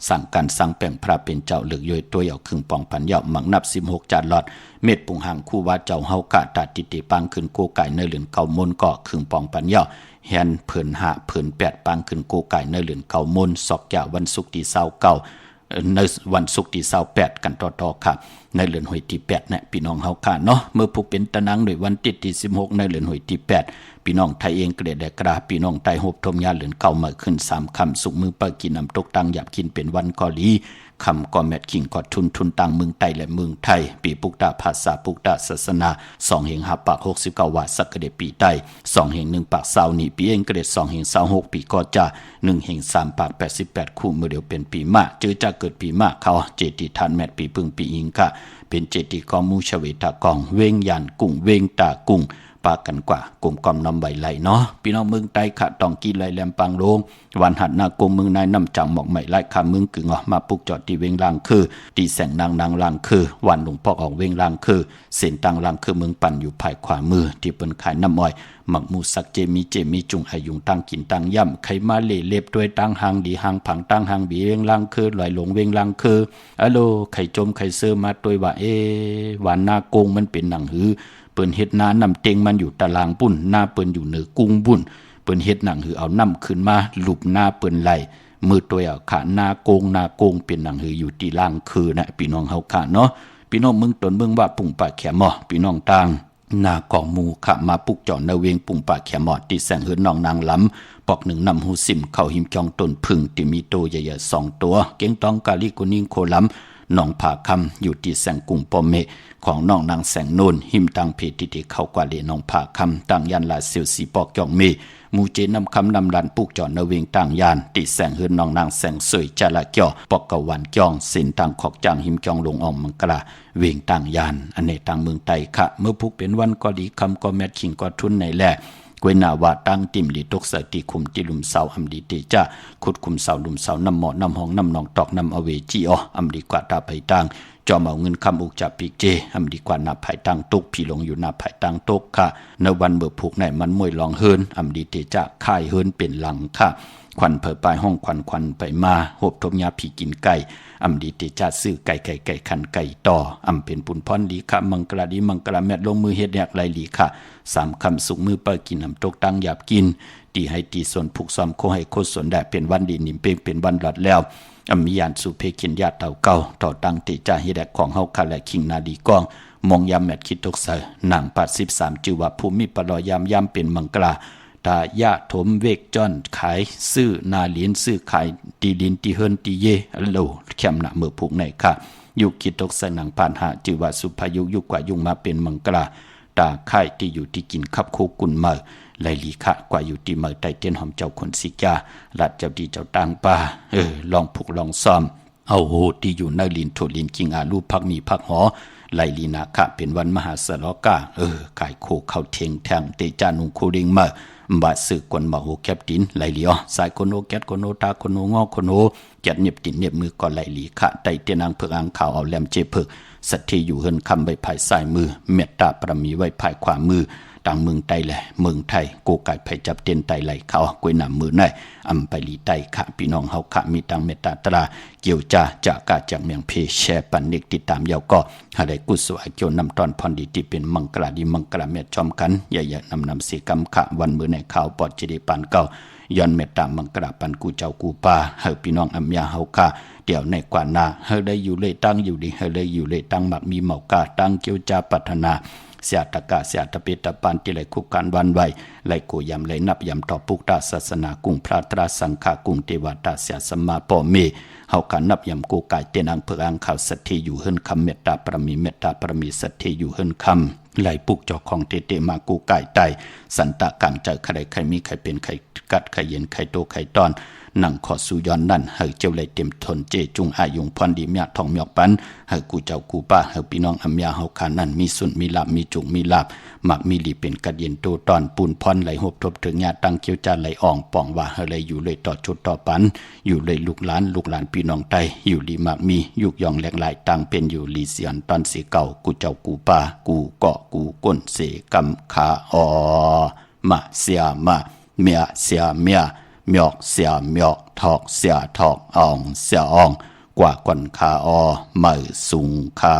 สั่งการสั่งแป่งพระเป็นเจ้าเหลือกย่อยตัวเหยาครึ่งปองพันเหยาหมักนับ16จานหลอดเม็ดปุงห่างคู่ว่าเจ้าเฮากะตัดติติปังขึ้นโกไก่ในเหลือนเก่ามนก็ครึ่งปองพันเหยาแฮนเพิ่นหาเพิ่น8ปังขึ้นโกไก่ในเหลือนเก่ามนศอกยาวันศุกร์ที่29ในวันศุกร์ที่28กันต่อๆค่ะในเดือนหวยที่8เนี่ยพี่น้องเฮาค่ะเนาะเมื่อผู้เป็นตะนังโดยวันที่16ในเดือนหวยที่8พี่น้องไทยเองเกรดกระพี่น้องไทยโฮบทมยาเหลือนเก่ามาขึ้น3ค่ำสุกมือปากินน้ำตกตังหยับกินเป็นวันกอลีคำก็แมทขิงก็ทุนตังเมืองไทยและเมืองไทยปีปุกตาภาษาปุกตาศาสนา2แห่ง5ปาก69วัดสักเดปีใต้2แห่ง1ปาก20นี่ปีเองเกรด2แห่ง26ปีก็จะ1แห่ง3ปาก88คู่เมื่อเดียวเป็นปีมะเจอจะเกิดปีมะเขาเจติทานแมทปีพึ่งปีอิงกะเป็นเจติกอมูชเวตากองเวงยานกุ้งเวงตากุ้งปากันกว่ากลุ่มกอมนำใบไหลเนาะพี่น้องเมืองใต้ขะตองกีไหลแหลมปังโลงวันหัดนากงเมืองนายน้ำจังหมอกใหม่ไล่คาเมืองกึ่งออกมาปุกจอดที่เวงลางคือตีแสงนางลางคือวันหลวงพ่อออกเวงลางคือเส้นตังลางคือเมืองปั่นอยู่ภายขวามือที่เป็นขายน้ำอ้อยหมักมูสักเจมีจุงอายุงตั้งกินตั้งย่ำไขมาเล่เล็บด้วยตั้งหางดีหางผังตั้งหางบีเวงลางคือลอยหลงเวงลางคืออะโลไข่จมไข่เสื้อมาตัวว่าวันนากงมันเป็นหนังหือเปิ้นเฮ็ดนานำเต็งมันอยู่ตารางปุ่นหน้าเปิ้นอยู่เหนือกุ้งบุ่นเปิ้นเฮ็ดหนังหือเอาน้ำขึ้นมาลุบหน้าเปิ้นไหลมือตัวเอาขาหน้าโกงเป็นหนังหืออยู่ที่ล่างคือนะพี่น้องเฮาค่ะเนาะพี่น้องเมืองตนเมืองว่าปุ่งปากแขมอพี่น้องต่างหน้ากองหมู่ขะมาปุกจอในเวงปุ่งปากแขมอที่แสงเฮือนน้องนางล้ำปอกหนึ่งนำหูซิมเข้าหิมจองต้นพึ่งที่มีโตใหญ่ๆ2ตัวเก้งตองกาลิกุนิงโคล้ำน้องผาคำอยู่ที่แสงกุงปอมเมของน้องนางแสงโนนหิมตังเพติที่เข้ากว่าเลน้องผาคำตั้งยันลาเสียวสีปอกจองเมมูเจนำคำนำลันปุกจอในเวงต่างยานติแสงเฮือนน้องนางแสงสวยจาละเกี่ยวปอกกะวันจองเส้นต่างขอกจางหิมจองลงอ่องมังกลาเวงต่างยานอันในต่างเมืองไต้ค่ะเมื่อพุกเป็นวันก็ดีคำก็แมทขิงก็ทุนในแหละกวยนาว่าตั้งติ่มลีตกใส่ตีคุมติลุมเสาอำดีเตจ้าขุดคุมเสาลุมเสาน้ำหมอน้ำห้องน้ำนองตอกน้ำอเวจีออำดีกว่าตาไปตังจอมเอาเงินคำอุกจับปีกเจอำดีกว่านาภายตังตกพี่ลงอยู่นาภายตังตกค่ะในวันเบิกผูกไหนมันมวยลองเฮินอำดีเตจ้าค่ายเฮินเป็นหลังค่ะควันเผยปลายห้องควันไปมาหบทบยาผีกินไก่อำดีเตจ้าซื้อไก่ขันไก่ต่ออำเป็นปุนพรลีค่ะมังกลาดีมังกลาแมดลงมือเฮ็ดแยกไรลีค่ะ3คำสุกมือเปิดกินน้ำตกตั้งหยาบกินตีให้ตีส่วนผูกซ้อมโคให้โคส่วนได้เป็นวันดีนิ่มเป็นวันหลัดแล้วมียานสุเพกินญาติเต่าเก่าต่อตั้งติจ่าเฮ็ดแยกของเฮาค่ะและคิงนาดีกองมองยามแมดคิดตกเสหนัง83จือว่าภูมิปลอยามเป็นมังกลาตายะถมเวกจ้อนขายซื้อนาเลียนซื้อขายตีดินตีเฮินตีเยโลแคมหนะเมื่อผูกไหนค่ะอยู่คิดตกใส่หนังผ่านหาจือว่าสุภายุยุกว่ายุงมาเป็นมังกลาตาค่ายที่อยู่ที่กินขับโคกุนเมื่อไลลีขะกว่าอยู่ที่เมื่อไตเตียนหอมเจ้าคนสิกาลัดเจ้าดีเจ้าต่างป่าลองผูกลองซ้อมเอาโหที่อยู่ในลินโถลินกิงอาลูพักมีพักหอไลลีนาคะเป็นวันมหาสลกากายโคเข้าเทียงแทงเตจานุโคดิงมาบาสึกคนมาโหแคบดินไลลีอ๋อสายคนโอแกตคนโอตาคนโองอคนโอแกตเน็บตินเน็บมือก่อนไลลีขะไตเตียนางเพิกอังข่าวเอาแหลมเจเพิกสัตย์อยู่เฮินคำใบภายซ้ายมือเมตตาประมีไว้ภายขวามือต่างเมืองไต้แหละเมืองไทยโกไก่ไผจับเตียนไตไหลเขากวยหนำมือในอำไปลีไตค่ะพี่น้องเฮาค่ะมีตังเมตตาตราเกี่ยวจ่าจากกาจากเมียงเพแชร์ปันเด็กติดตามยาวก็หาได้กุศลเกี่ยวนำตอนพรดีที่เป็นมังกลาดีมังกลาเมตจอมกันใหญ่ๆนำเสียกรรมค่ะวันมือในข่าวปอดจิริปันเก่าย้อนเมตตามังกลาปันกูเจ้ากูป่าเฮาพี่น้องอำยาเฮาค่ะเดี๋ยวในกว่านาเฮาได้อยู่เลยตั้งอยู่ดีเฮาได้อยู่เลยตั้งมักมีเมากาตั้งเกี่ยวจ่าปัฒนาเสียตะกะเสียตะเปตะปานที่ไหลคุกการวันไหวไหลโกยำไหลนับยำต่อปุกตาศาสนากุ้งพระตราสังฆากุ้งเทวตาเสียสมมาปอเมเฮากันนับยำโกกายเตนังเพื่ออังข่าวสัทธิอยู่เฮิรนคำเมตตาประมีเมตตาประมีสัทธิอยู่เฮิรนคำไหลปุกจอกของเตมาโกกายไตสันตะกังใจใครมีใครเป็นใครกัดใครเย็นใครโตใครตอน หนังขอสุย้อนนั่นให้เจ้าเลยเต็มทนเจจุงอายุงพรดีเมียทองเมียกปันให้กูเจ้ากูป้าให้พี่น้องอำยาเฮาคานั่นมีสุนมีลาบมีจุงมีลาบมักมีหลีเป็นกัดเย็นโตตอนปูนพรไหลหบทบถึงญาตั้งเกี่ยวจานไหลอ่องป่องว่าเฮาเลยอยู่เลยต่อชุดต่อปันอยู่เลยลูกหลานพี่น้องไตอยู่ลีมักมียุกยองแหลกหลายตังเป็นอยู่ลีเสียนตอนสีเก่ากูเจ้ากูป้ากูเกาะกูก้นเสกำขาออมาเสียมาเมียเสียเมียหมอกเสียหมอกทอกเสียทอกอ่องเสียอ่องกว่าก่อนขาออมือสูงขา